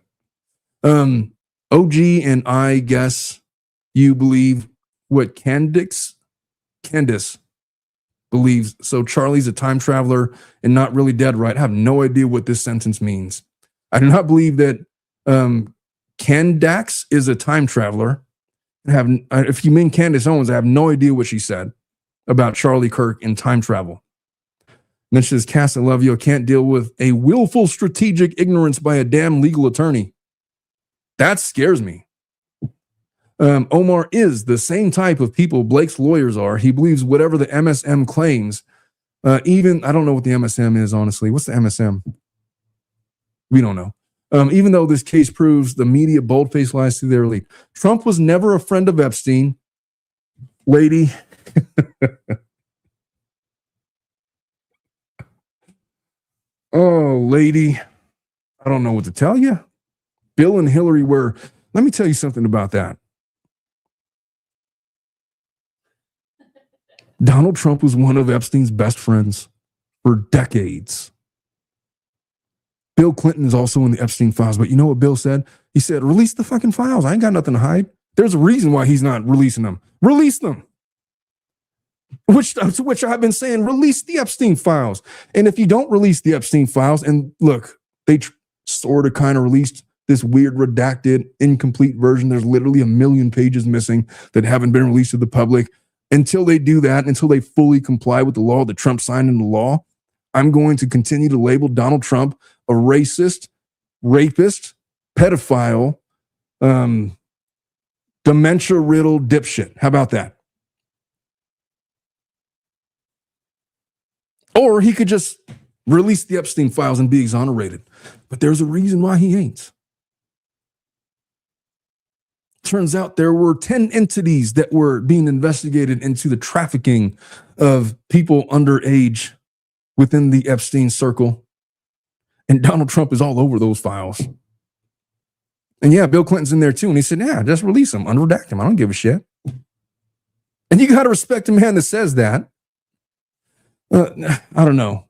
OG and I guess you believe what Candice believes. So Charlie's a time traveler and not really dead, right? I have no idea what this sentence means. I do not believe that Candax is a time traveler. If you mean Candace Owens, I have no idea what she said about Charlie Kirk and time travel. And then she says, Cass, I love you. I can't deal with a willful strategic ignorance by a damn legal attorney. That scares me. Omar is the same type of people Blake's lawyers are. He believes whatever the MSM claims. I don't know what the MSM is, honestly. What's the MSM? We don't know. Even though this case proves the media bold-faced lies to their lead. Trump was never a friend of Epstein. Lady. Oh, lady. I don't know what to tell you. Bill and Hillary were, let me tell you something about that. Donald Trump was one of Epstein's best friends for decades. Bill Clinton is also in the Epstein files, but you know what Bill said? He said, release the fucking files. I ain't got nothing to hide. There's a reason why he's not releasing them. Release them. Which I've been saying, release the Epstein files. And if you don't release the Epstein files, and look, they sort of kind of released this weird redacted, incomplete version. There's literally 1 million pages missing that haven't been released to the public. Until they do that, until they fully comply with the law that Trump signed into law, I'm going to continue to label Donald Trump a racist, rapist, pedophile, dementia-riddled dipshit. How about that? Or he could just release the Epstein files and be exonerated. But there's a reason why he ain't. Turns out there were 10 entities that were being investigated into the trafficking of people underage within the Epstein circle. And Donald Trump is all over those files. And yeah, Bill Clinton's in there too. And he said, yeah, just release them, unredact them. I don't give a shit. And you got to respect a man that says that. I don't know.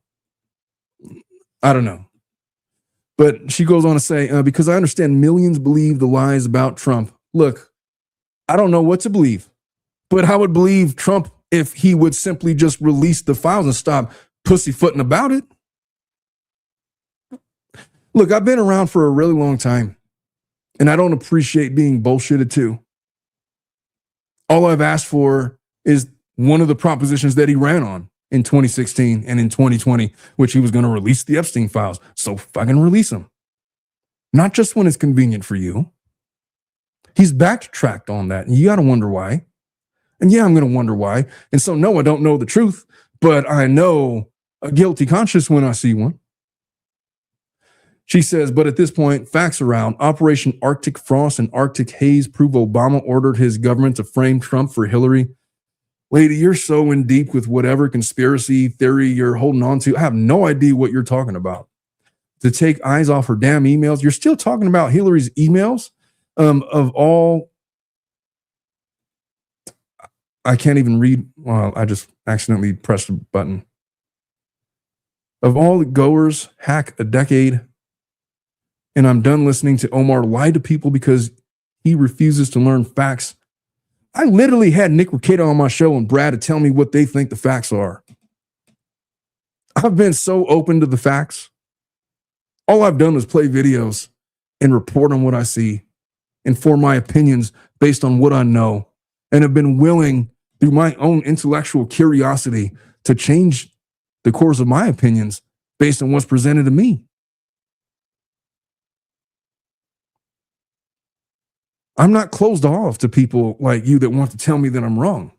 But she goes on to say, because I understand millions believe the lies about Trump. Look, I don't know what to believe, but I would believe Trump if he would simply just release the files and stop pussyfooting about it. Look, I've been around for a really long time, and I don't appreciate being bullshitted too. All I've asked for is one of the propositions that he ran on in 2016 and in 2020, which he was going to release the Epstein files. So fucking release them. Not just when it's convenient for you. He's backtracked on that, and you got to wonder why. And yeah, I'm going to wonder why. And so, no, I don't know the truth, but I know a guilty conscience when I see one. She says, but at this point, facts around Operation Arctic Frost and Arctic Haze prove Obama ordered his government to frame Trump for Hillary. Lady, you're so in deep with whatever conspiracy theory you're holding on to. I have no idea what you're talking about. To take eyes off her damn emails. You're still talking about Hillary's emails. Of all, I can't even read. Well, I just accidentally pressed a button. Of all the goers, hack a decade. and I'm done listening to Omar lie to people because he refuses to learn facts. I literally had Nick Rekieta on my show and Brad to tell me what they think the facts are. I've been so open to the facts. All I've done is play videos and report on what I see and form my opinions based on what I know, and have been willing through my own intellectual curiosity to change the course of my opinions based on what's presented to me. I'm not closed off to people like you that want to tell me that I'm wrong.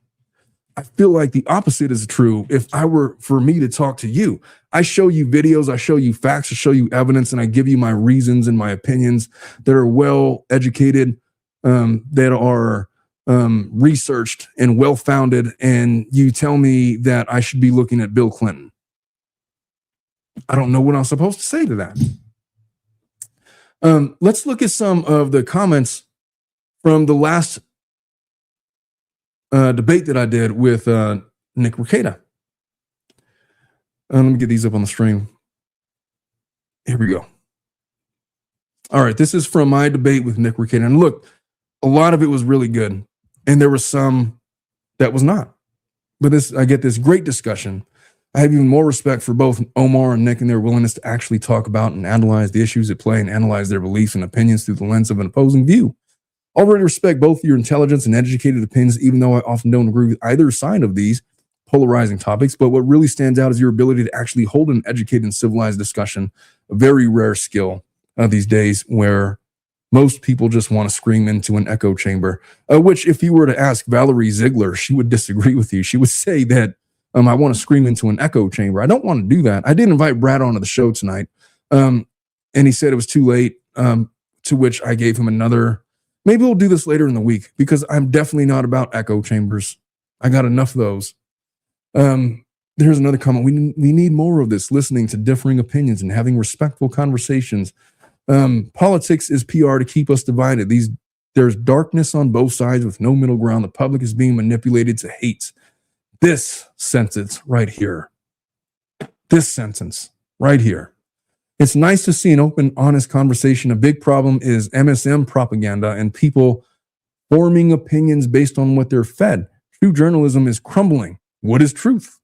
I feel like the opposite is true. If I were for me to talk to you, I show you videos, I show you facts, I show you evidence, and I give you my reasons and my opinions that are well educated, that are researched and well founded. And you tell me that I should be looking at Bill Clinton. I don't know what I'm supposed to say to that. Let's look at some of the comments from the last debate that I did with Nick Rekieta. Let me get these up on the stream. Here we go. All right, this is from my debate with Nick Rekieta. And look, a lot of it was really good, and there was some that was not. But I get this great discussion. I have even more respect for both Omar and Nick and their willingness to actually talk about and analyze the issues at play and analyze their beliefs and opinions through the lens of an opposing view. I already respect both your intelligence and educated opinions, even though I often don't agree with either side of these polarizing topics. But what really stands out is your ability to actually hold an educated and civilized discussion, a very rare skill these days, where most people just want to scream into an echo chamber, which if you were to ask Valerie Ziegler, she would disagree with you. She would say that I want to scream into an echo chamber. I don't want to do that. I did invite Brad onto the show tonight, and he said it was too late, to which I gave him another. Maybe we'll do this later in the week, because I'm definitely not about echo chambers. I got enough of those. There's another comment. We need more of this, listening to differing opinions and having respectful conversations. Politics is PR to keep us divided. There's darkness on both sides with no middle ground. The public is being manipulated to hate. This sentence right here. This sentence right here. It's nice to see an open, honest conversation. A big problem is MSM propaganda and people forming opinions based on what they're fed. True journalism is crumbling. What is truth?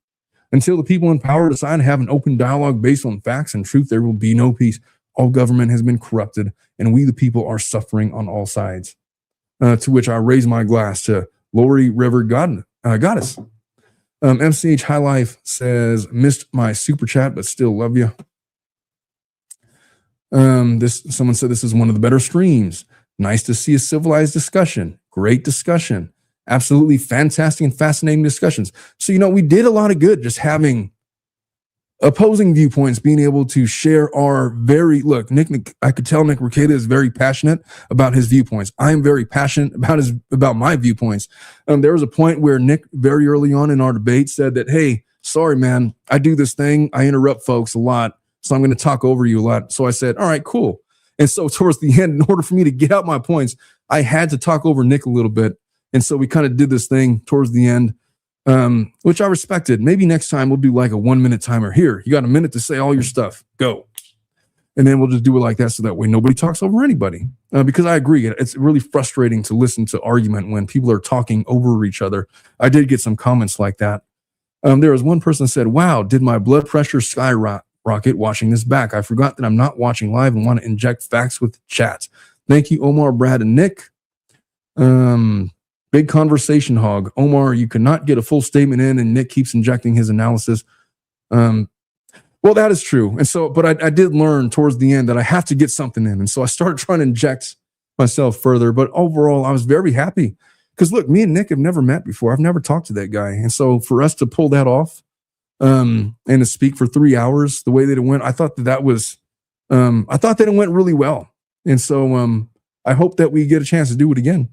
Until the people in power decide to have an open dialogue based on facts and truth, there will be no peace. All government has been corrupted, and we, the people, are suffering on all sides. To which I raise my glass to Lori River Goddess. MCH High Life says, missed my super chat, but still love you. Someone said this is one of the better streams. Nice to see a civilized discussion. Great discussion. Absolutely fantastic and fascinating discussions. So, we did a lot of good just having opposing viewpoints, being able to share our look, Nick, I could tell Nick Rekieta is very passionate about his viewpoints. I am very passionate about my viewpoints. There was a point where Nick very early on in our debate said that, hey, sorry, man, I do this thing. I interrupt folks a lot, so I'm going to talk over you a lot. So I said, all right, cool. And so towards the end, in order for me to get out my points, I had to talk over Nick a little bit. And so we kind of did this thing towards the end, which I respected. Maybe next time we'll do like a 1-minute timer. Here, you got a minute to say all your stuff. Go. And then we'll just do it like that, so that way nobody talks over anybody. Because I agree, it's really frustrating to listen to argument when people are talking over each other. I did get some comments like that. There was one person that said, wow, did my blood pressure skyrocket watching this back? I forgot that I'm not watching live and want to inject facts with chat. Thank you, Omar, Brad, and Nick. Big conversation hog. Omar, you could not get a full statement in, and Nick keeps injecting his analysis. Well, that is true. And so, but I did learn towards the end that I have to get something in. And so I started trying to inject myself further. But overall, I was very happy. Because look, me and Nick have never met before. I've never talked to that guy. And so for us to pull that off and to speak for 3 hours the way that it went, I thought that it went really well. And so I hope that we get a chance to do it again.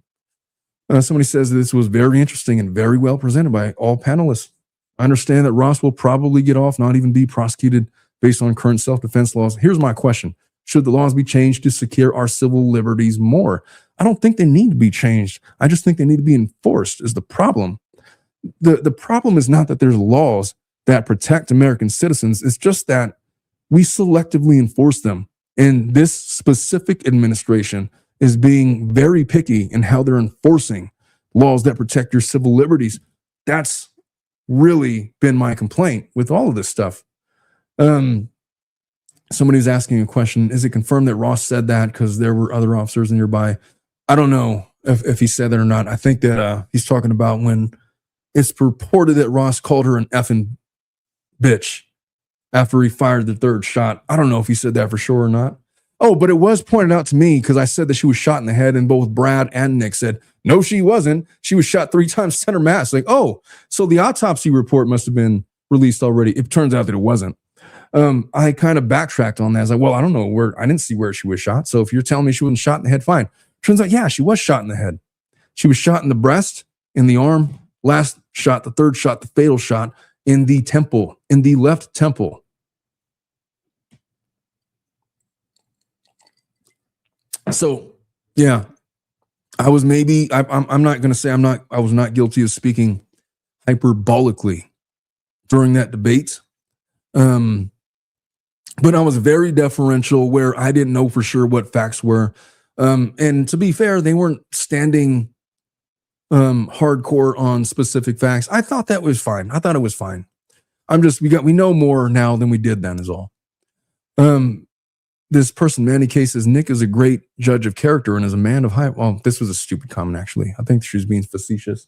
Somebody says that this was very interesting and very well presented by all panelists. I understand that Ross will probably get off, not even be prosecuted based on current self-defense laws. Here's my question. Should the laws be changed to secure our civil liberties more? I don't think they need to be changed. I just think they need to be enforced is the problem. The problem is not that there's laws that protect American citizens. It's just that we selectively enforce them. And this specific administration is being very picky in how they're enforcing laws that protect your civil liberties. That's really been my complaint with all of this stuff. Somebody's asking a question. Is it confirmed that Ross said that because there were other officers nearby? I don't know if he said that or not. I think that he's talking about when it's purported that Ross called her an effing bitch after he fired the third shot. I don't know if he said that for sure or not. Oh, but it was pointed out to me because I said that she was shot in the head, and both Brad and Nick said, no, she wasn't. She was shot 3 times center mass. Like, oh, so the autopsy report must have been released already. It turns out that it wasn't. I kind of backtracked on that. I was like, well, I don't know where, I didn't see where she was shot. So if you're telling me she wasn't shot in the head, fine. Turns out, yeah, she was shot in the head. She was shot in the breast, in the arm, last shot, the third shot, the fatal shot, in the temple, in the left temple. So, yeah, I was maybe, I'm not going to say I was not guilty of speaking hyperbolically during that debate. But I was very deferential where I didn't know for sure what facts were. And to be fair, they weren't standing hardcore on specific facts. I thought that was fine. I thought it was fine. We know more now than we did then is all. This person, Manny K, says, Nick is a great judge of character and is a man of high. Well, this was a stupid comment, actually. I think she was being facetious.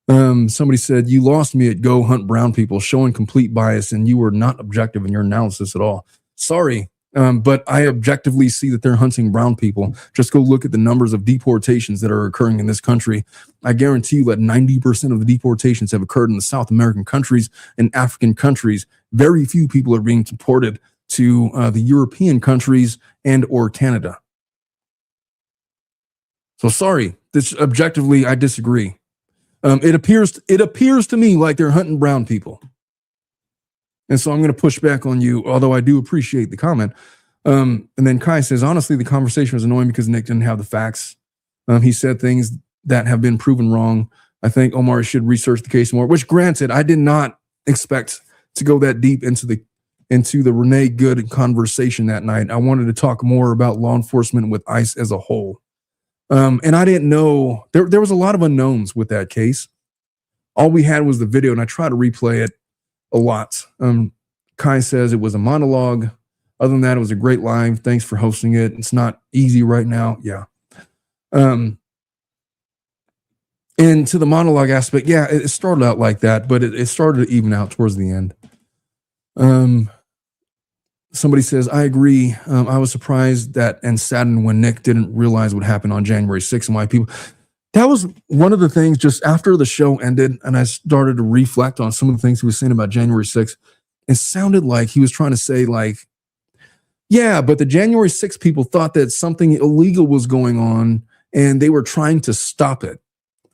Somebody said, you lost me at Go Hunt Brown People, showing complete bias, and you were not objective in your analysis at all. Sorry, but I objectively see that they're hunting brown people. Just go look at the numbers of deportations that are occurring in this country. I guarantee you that 90% of the deportations have occurred in the South American countries and African countries. Very few people are being deported to the European countries and or Canada. So sorry, this objectively, I disagree. It appears to me like they're hunting brown people. And so I'm going to push back on you, although I do appreciate the comment. And then Kai says, honestly, the conversation was annoying because Nick didn't have the facts. He said things that have been proven wrong. I think Omar should research the case more, which granted, I did not expect to go that deep into the Renée Good conversation that night. I wanted to talk more about law enforcement with ICE as a whole. And I didn't know, there was a lot of unknowns with that case. All we had was the video, and I try to replay it a lot. Kai says it was a monologue. Other than that, it was a great live. Thanks for hosting it. It's not easy right now. Yeah. And to the monologue aspect, yeah, it started out like that, but it started to even out towards the end. Somebody says, I agree. I was surprised that and saddened when Nick didn't realize what happened on January 6th and why people. That was one of the things just after the show ended and I started to reflect on some of the things he was saying about January 6th. It sounded like he was trying to say, like, yeah, but the January 6th people thought that something illegal was going on and they were trying to stop it.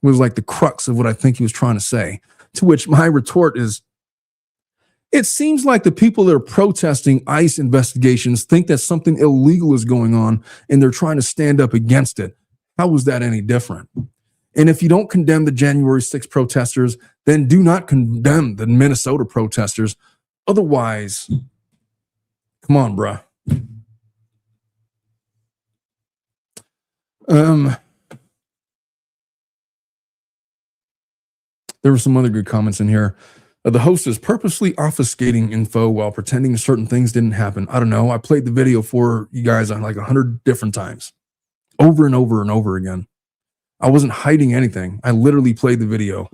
It was like the crux of what I think he was trying to say. To which my retort is, it seems like the people that are protesting ICE investigations think that something illegal is going on and they're trying to stand up against it. How is that any different? And if you don't condemn the January 6th protesters, then do not condemn the Minnesota protesters. Otherwise, come on, bruh. There were some other good comments in here. The host is purposely obfuscating info while pretending certain things didn't happen. I don't know. I played the video for you guys on like 100 different times, over and over and over again. I wasn't hiding anything. I literally played the video,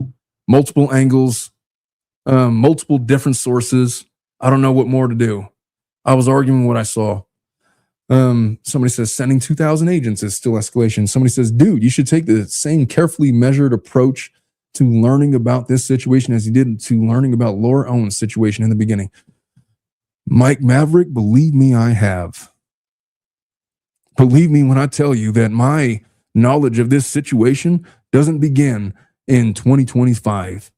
multiple angles, multiple different sources. I don't know what more to do. I was arguing what I saw. Somebody says sending 2,000 agents is still escalation. Somebody says, dude, you should take the same carefully measured approach to learning about this situation as he did to learning about Laura Owen's situation in the beginning. Mike Maverick, believe me, I have. Believe me when I tell you that my knowledge of this situation doesn't begin in 2025.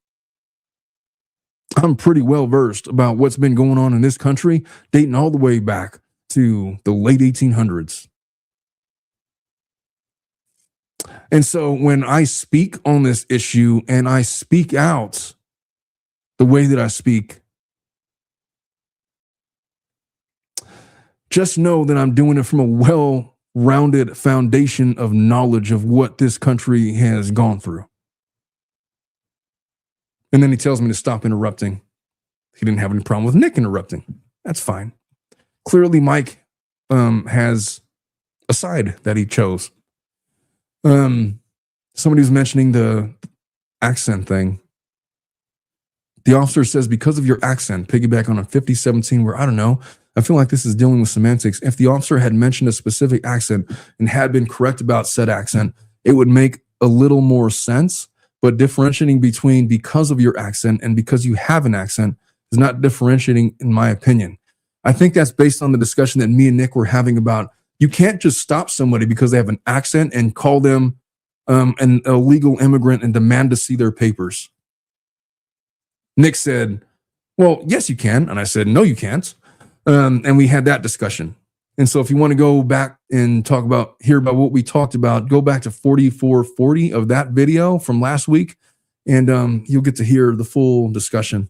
I'm pretty well versed about what's been going on in this country, dating all the way back to the late 1800s. And so when I speak on this issue and I speak out the way that I speak, just know that I'm doing it from a well-rounded foundation of knowledge of what this country has gone through. And then he tells me to stop interrupting. He didn't have any problem with Nick interrupting. That's fine. Clearly, Mike has a side that he chose. Somebody was mentioning the accent thing. The officer says, because of your accent, piggyback on a 5017 where, I don't know, I feel like this is dealing with semantics. If the officer had mentioned a specific accent and had been correct about said accent, it would make a little more sense. But differentiating between because of your accent and because you have an accent is not differentiating, in my opinion. I think that's based on the discussion that me and Nick were having about you can't just stop somebody because they have an accent and call them an illegal immigrant and demand to see their papers. Nick said, well, yes, you can. And I said, no, you can't. And we had that discussion. And so if you want to go back and hear about what we talked about, go back to 4440 of that video from last week, and you'll get to hear the full discussion.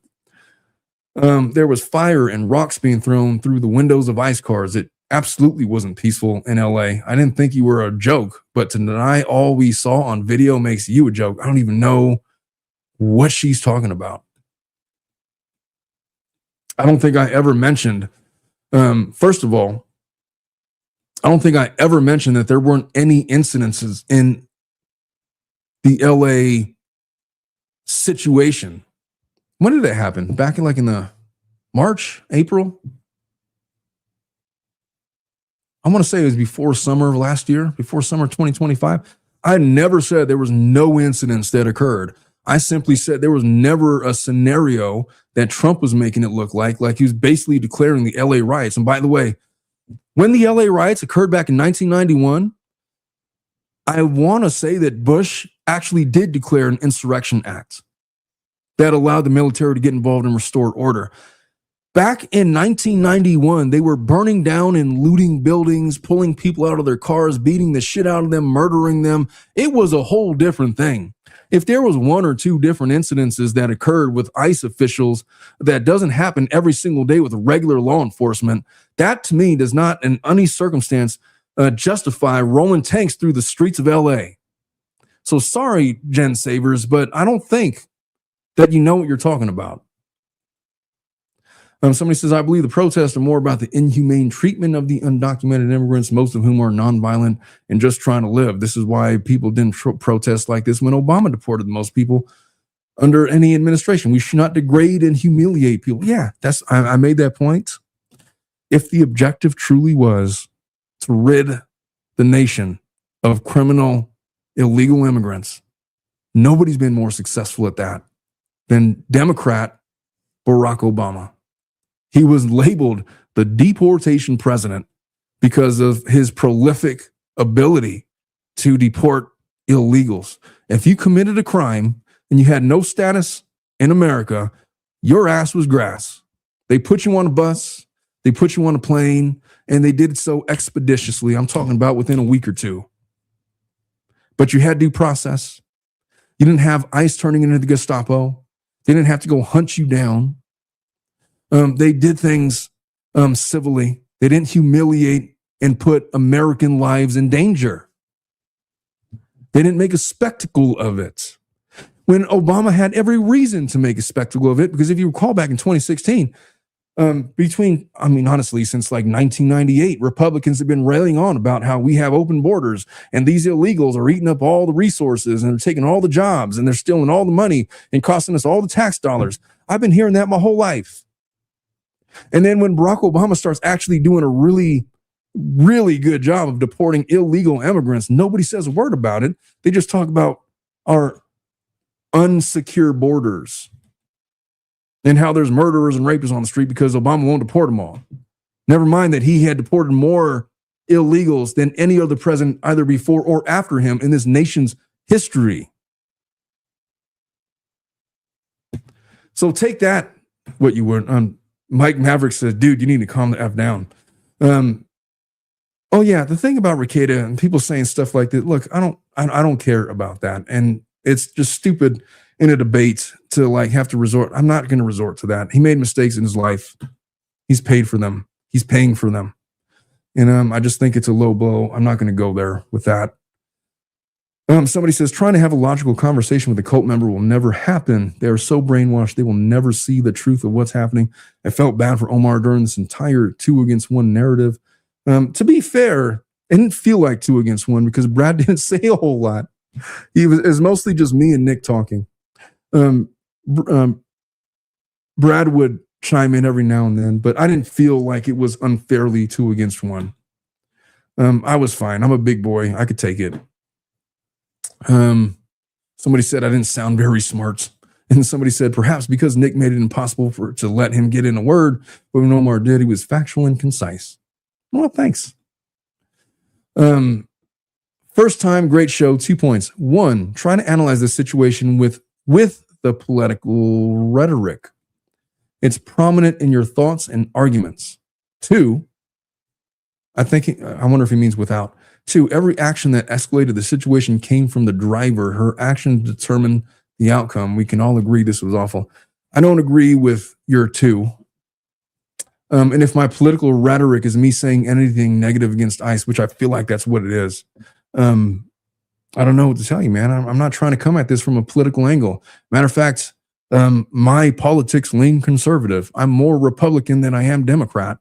There was fire and rocks being thrown through the windows of ICE cars. It absolutely wasn't peaceful in LA. I didn't think you were a joke, but to deny all we saw on video makes you a joke. I don't even know what she's talking about. I don't think I ever mentioned, first of all, I don't think I ever mentioned that there weren't any incidences in the LA situation. When did it happen? Back in in the March, April? I want to say it was before summer of last year, before summer 2025. I never said there was no incidents that occurred. I simply said there was never a scenario that Trump was making it look like he was basically declaring the LA riots. And by the way, when the LA riots occurred back in 1991, I want to say that Bush actually did declare an insurrection act that allowed the military to get involved and restore order. Back in 1991, they were burning down and looting buildings, pulling people out of their cars, beating the shit out of them, murdering them. It was a whole different thing. If there was one or two different incidences that occurred with ICE officials that doesn't happen every single day with regular law enforcement, that to me does not in any circumstance justify rolling tanks through the streets of LA. So sorry, Gen Savers, but I don't think that you know what you're talking about. Somebody says, I believe the protests are more about the inhumane treatment of the undocumented immigrants, most of whom are nonviolent and just trying to live. This is why people didn't protest like this when Obama deported the most people under any administration. We should not degrade and humiliate people. Yeah, I made that point. If the objective truly was to rid the nation of criminal, illegal immigrants, nobody's been more successful at that than Democrat Barack Obama. He was labeled the deportation president because of his prolific ability to deport illegals. If you committed a crime and you had no status in America, your ass was grass. They put you on a bus, they put you on a plane, and they did it so expeditiously. I'm talking about within a week or two. But you had due process. You didn't have ICE turning into the Gestapo. They didn't have to go hunt you down. They did things civilly. They didn't humiliate and put American lives in danger. They didn't make a spectacle of it. When Obama had every reason to make a spectacle of it, because if you recall back in 2016, honestly, since 1998, Republicans have been railing on about how we have open borders and these illegals are eating up all the resources and they're taking all the jobs and they're stealing all the money and costing us all the tax dollars. I've been hearing that my whole life. And then when Barack Obama starts actually doing a really, really good job of deporting illegal immigrants, nobody says a word about it. They just talk about our unsecure borders and how there's murderers and rapists on the street because Obama won't deport them all. Never mind that he had deported more illegals than any other president either before or after him in this nation's history. So take that, what you were. Mike Maverick says, dude, you need to calm the F down. Oh yeah, the thing about Rekieta and people saying stuff like that, look, I don't care about that. And it's just stupid in a debate to have to resort. I'm not going to resort to that. He made mistakes in his life. He's paid for them. He's paying for them. And I just think it's a low blow. I'm not going to go there with that. Somebody says, trying to have a logical conversation with a cult member will never happen. They are so brainwashed, they will never see the truth of what's happening. I felt bad for Omar during this entire 2-against-1 narrative. To be fair, it didn't feel like 2 against 1 because Brad didn't say a whole lot. It was mostly just me and Nick talking. Brad would chime in every now and then, but I didn't feel like it was unfairly 2 against 1. I was fine. I'm a big boy. I could take it. Somebody said I didn't sound very smart. And somebody said perhaps because Nick made it impossible to let him get in a word, but when Omar did, he was factual and concise. Well, thanks. First time, great show. 2 points. 1, trying to analyze the situation with the political rhetoric. It's prominent in your thoughts and arguments. 2, I wonder if he means without. 2, every action that escalated the situation came from the driver. Her actions determined the outcome. We can all agree this was awful. I don't agree with your 2. And if my political rhetoric is me saying anything negative against ICE, which I feel like that's what it is, I don't know what to tell you, man. I'm not trying to come at this from a political angle. Matter of fact, my politics lean conservative. I'm more Republican than I am Democrat.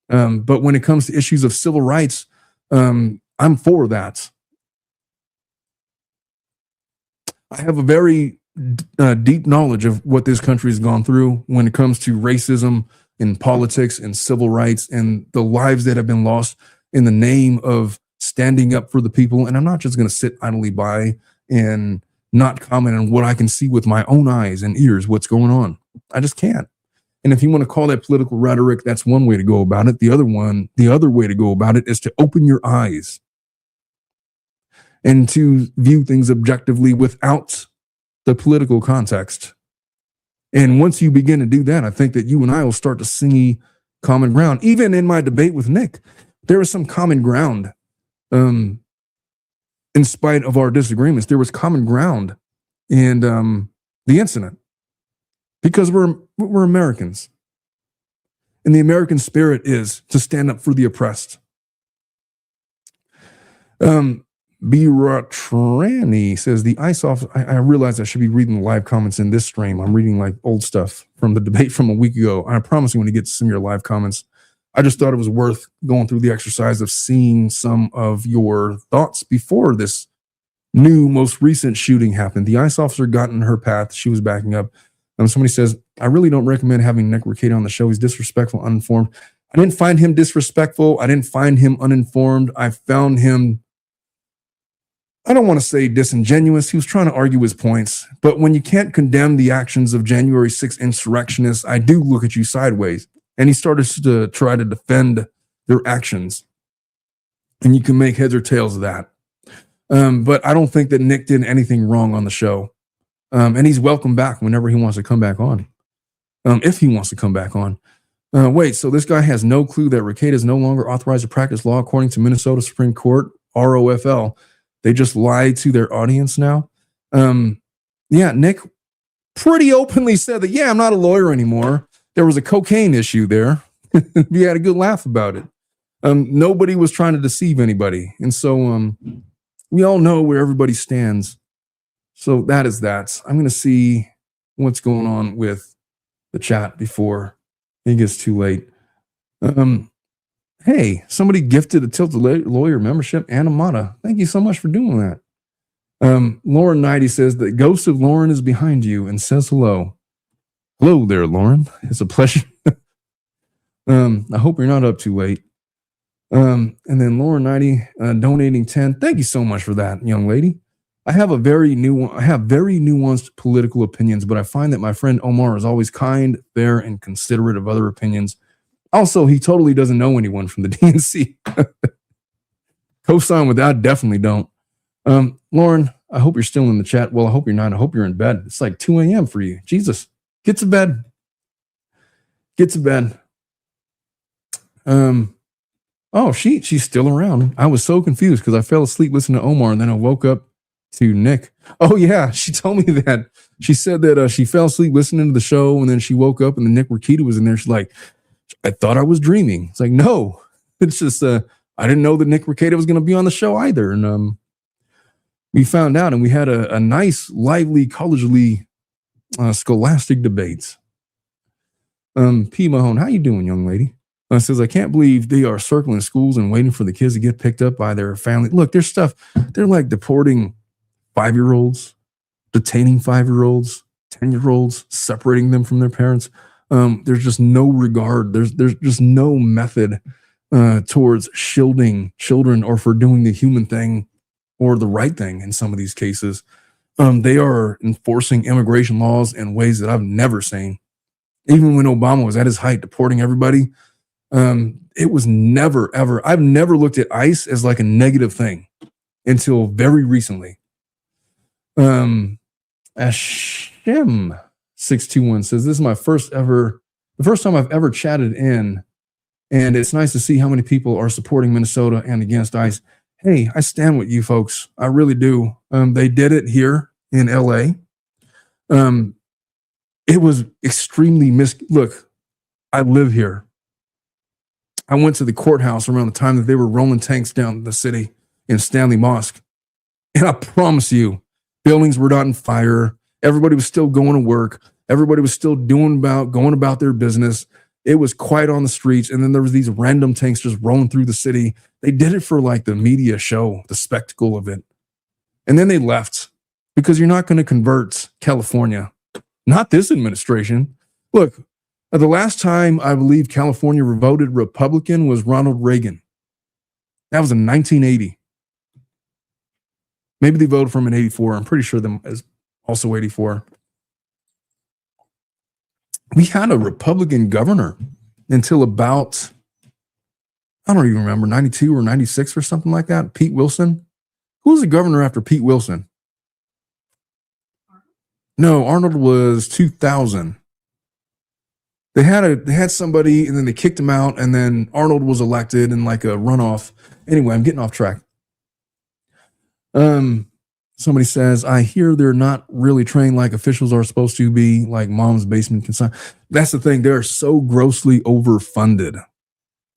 But when it comes to issues of civil rights, I'm for that. I have a very deep knowledge of what this country has gone through when it comes to racism in politics and civil rights and the lives that have been lost in the name of standing up for the people. And I'm not just going to sit idly by and not comment on what I can see with my own eyes and ears, what's going on. I just can't. And if you want to call that political rhetoric, that's one way to go about it. The other way to go about it is to open your eyes and to view things objectively without the political context. And once you begin to do that, I think that you and I will start to see common ground. Even in my debate with Nick, there was some common ground. In spite of our disagreements, there was common ground in the incident because we're Americans. And the American spirit is to stand up for the oppressed. B-Rotrani says the ICE officer, I realize I should be reading the live comments in this stream. I'm reading like old stuff from the debate from a week ago. I promise you when you get to some of your live comments, I just thought it was worth going through the exercise of seeing some of your thoughts before this new, most recent shooting happened. The ICE officer got in her path. She was backing up. Somebody says, I really don't recommend having Nick Recato on the show. He's disrespectful, uninformed. I didn't find him disrespectful. I didn't find him uninformed. I found him, I don't want to say disingenuous. He was trying to argue his points. But when you can't condemn the actions of January 6th insurrectionists, I do look at you sideways. And he started to try to defend their actions. And you can make heads or tails of that. But I don't think that Nick did anything wrong on the show. And he's welcome back whenever he wants to come back on. If he wants to come back on. Wait, so this guy has no clue that Recato is no longer authorized to practice law according to Minnesota Supreme Court, ROFL. They just lied to their audience now. Yeah, Nick pretty openly said that, yeah, I'm not a lawyer anymore. There was a cocaine issue there. We had a good laugh about it. Nobody was trying to deceive anybody. And so we all know where everybody stands. So that is that. I'm going to see what's going on with the chat before it gets too late. Hey, somebody gifted a Tilted Lawyer membership and a Mata. Thank you so much for doing that. Lauren 90 says the ghost of Lauren is behind you and says hello. Hello there, Lauren. It's a pleasure. I hope you're not up too late. And then Lauren 90 donating 10. Thank you so much for that, young lady. I have very nuanced political opinions, but I find that my friend Omar is always kind, fair, and considerate of other opinions. Also, he totally doesn't know anyone from the DNC. Co-sign with that, definitely don't. Lauren, I hope you're still in the chat. Well, I hope you're not. I hope you're in bed. It's like 2 a.m. for you. Jesus, get to bed. Get to bed. Oh, she's still around. I was so confused because I fell asleep listening to Omar and then I woke up to Nick. Oh yeah, she told me that. She said that she fell asleep listening to the show and then she woke up and then Nick Recato was in there. She's like, I thought I was dreaming. It's like, no, It's just, I didn't know that Nick Recato was going to be on the show either. And we found out, and we had a nice, lively, collegially scholastic debate. P. Mahone, how you doing, young lady? Says, I can't believe they are circling schools and waiting for the kids to get picked up by their family. Look, there's stuff. They're like deporting 5-year-olds, detaining 5-year-olds, 10-year-olds, separating them from their parents. There's just no regard. There's just no method towards shielding children or for doing the human thing or the right thing in some of these cases. They are enforcing immigration laws in ways that I've never seen. Even when Obama was at his height, deporting everybody, it was never, ever. I've never looked at ICE as like a negative thing until very recently. Ashim 621 says, this is the first time I've ever chatted in, and it's nice to see how many people are supporting Minnesota and against ICE. Hey, I stand with you folks. I really do. They did it here in LA. It was extremely look, I live here. I went to the courthouse around the time that they were rolling tanks down the city in Stanley Mosque. And I promise you, buildings were not on fire. Everybody was still going to work. Everybody was still going about their business. It was quiet on the streets. And then there was these random tanks just rolling through the city. They did it for like the media show, the spectacle of it. And then they left because you're not going to convert California. Not this administration. Look, the last time I believe California voted Republican was Ronald Reagan. That was in 1980. Maybe they voted for him in 84. I'm pretty sure them is also 84. We had a Republican governor until about, I don't even remember, 92 or 96 or something like that. Pete Wilson. Who was the governor after Pete Wilson? No, Arnold was 2000. They had somebody, and then they kicked him out, and then Arnold was elected in like a runoff. Anyway, I'm getting off track. Somebody says, I hear they're not really trained like officials are supposed to be, like mom's basement consign. That's the thing. They're so grossly overfunded.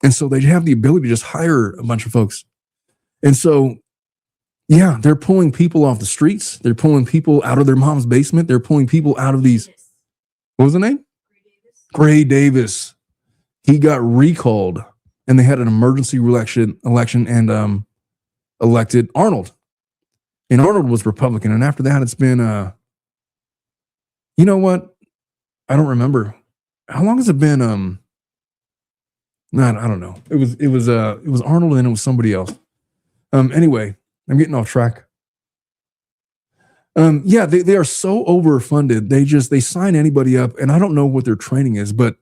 And so they have the ability to just hire a bunch of folks. And so, yeah, they're pulling people off the streets. They're pulling people out of their mom's basement. They're pulling people out of these. What was the name? Gray Davis. He got recalled, and they had an emergency election and elected Arnold. And Arnold was Republican. And after that, it's been, you know what? I don't remember. How long has it been? I don't know. It was Arnold, and then it was somebody else. Anyway, I'm getting off track. Yeah, they are so overfunded. They sign anybody up, and I don't know what their training is, but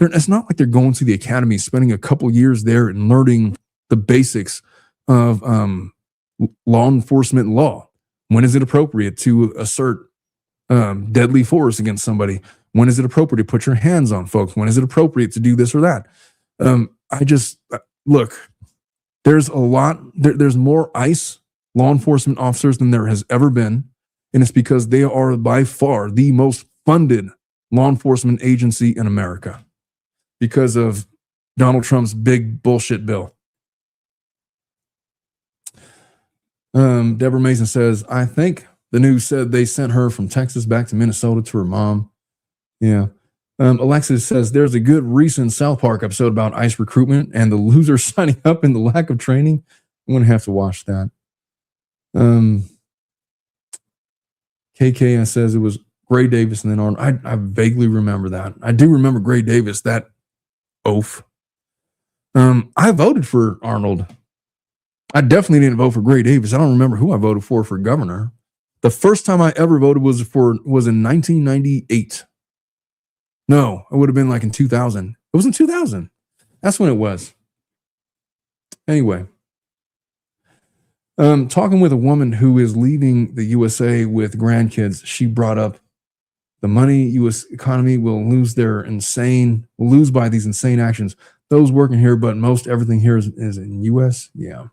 it's not like they're going to the academy, spending a couple years there and learning the basics of law enforcement law. When is it appropriate to assert deadly force against somebody? When is it appropriate to put your hands on folks? When is it appropriate to do this or that? Look, there's a lot. There's more ICE law enforcement officers than there has ever been. And it's because they are by far the most funded law enforcement agency in America because of Donald Trump's big bullshit bill. Deborah Mason says, I think the news said they sent her from Texas back to Minnesota to her mom. Yeah. Alexis says there's a good recent South Park episode about ICE recruitment and the losers signing up and the lack of training. I'm going to have to watch that. KK says it was Gray Davis and then Arnold. I vaguely remember that. I do remember Gray Davis, that oaf. I voted for Arnold. I definitely didn't vote for Gray Davis. I don't remember who I voted for governor. The first time I ever voted was in 1998. No, it would have been like in 2000. It was in 2000. That's when it was. Anyway. Talking with a woman who is leaving the USA with grandkids, she brought up the money U.S. economy will lose by these insane actions. Those working here, but most everything here is in U.S. Yeah.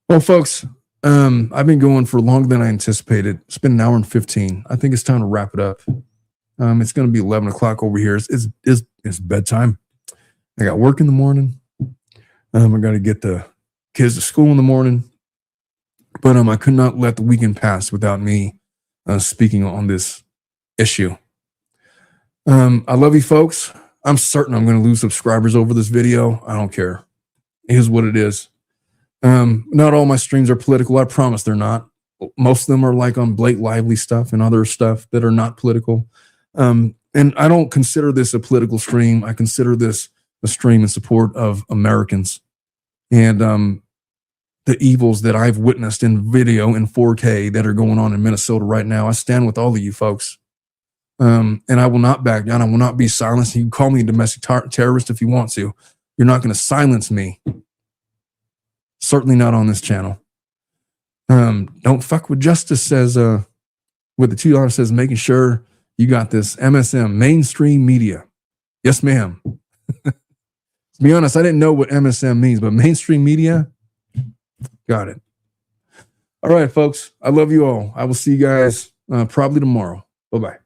Well, folks, I've been going for longer than I anticipated. It's been an hour and 15. I think it's time to wrap it up. It's going to be 11 o'clock over here. It's bedtime. I got work in the morning. I got to get the kids to school in the morning. But I could not let the weekend pass without me speaking on this issue. I love you folks. I'm certain I'm going to lose subscribers over this video. I don't care. It is what it is. Not all my streams are political. I promise they're not. Most of them are like on Blake Lively stuff and other stuff that are not political. And I don't consider this a political stream. I consider this a stream in support of Americans and the evils that I've witnessed in video in 4K that are going on in Minnesota right now. I stand with all of you folks. And I will not back down. I will not be silenced. You can call me a domestic terrorist if you want to. You're not going to silence me. Certainly not on this channel. Don't fuck with justice says, with the $2 says, making sure you got this. MSM, mainstream media. Yes, ma'am. To be honest, I didn't know what MSM means, but mainstream media, got it. All right, folks. I love you all. I will see you guys probably tomorrow. Bye-bye.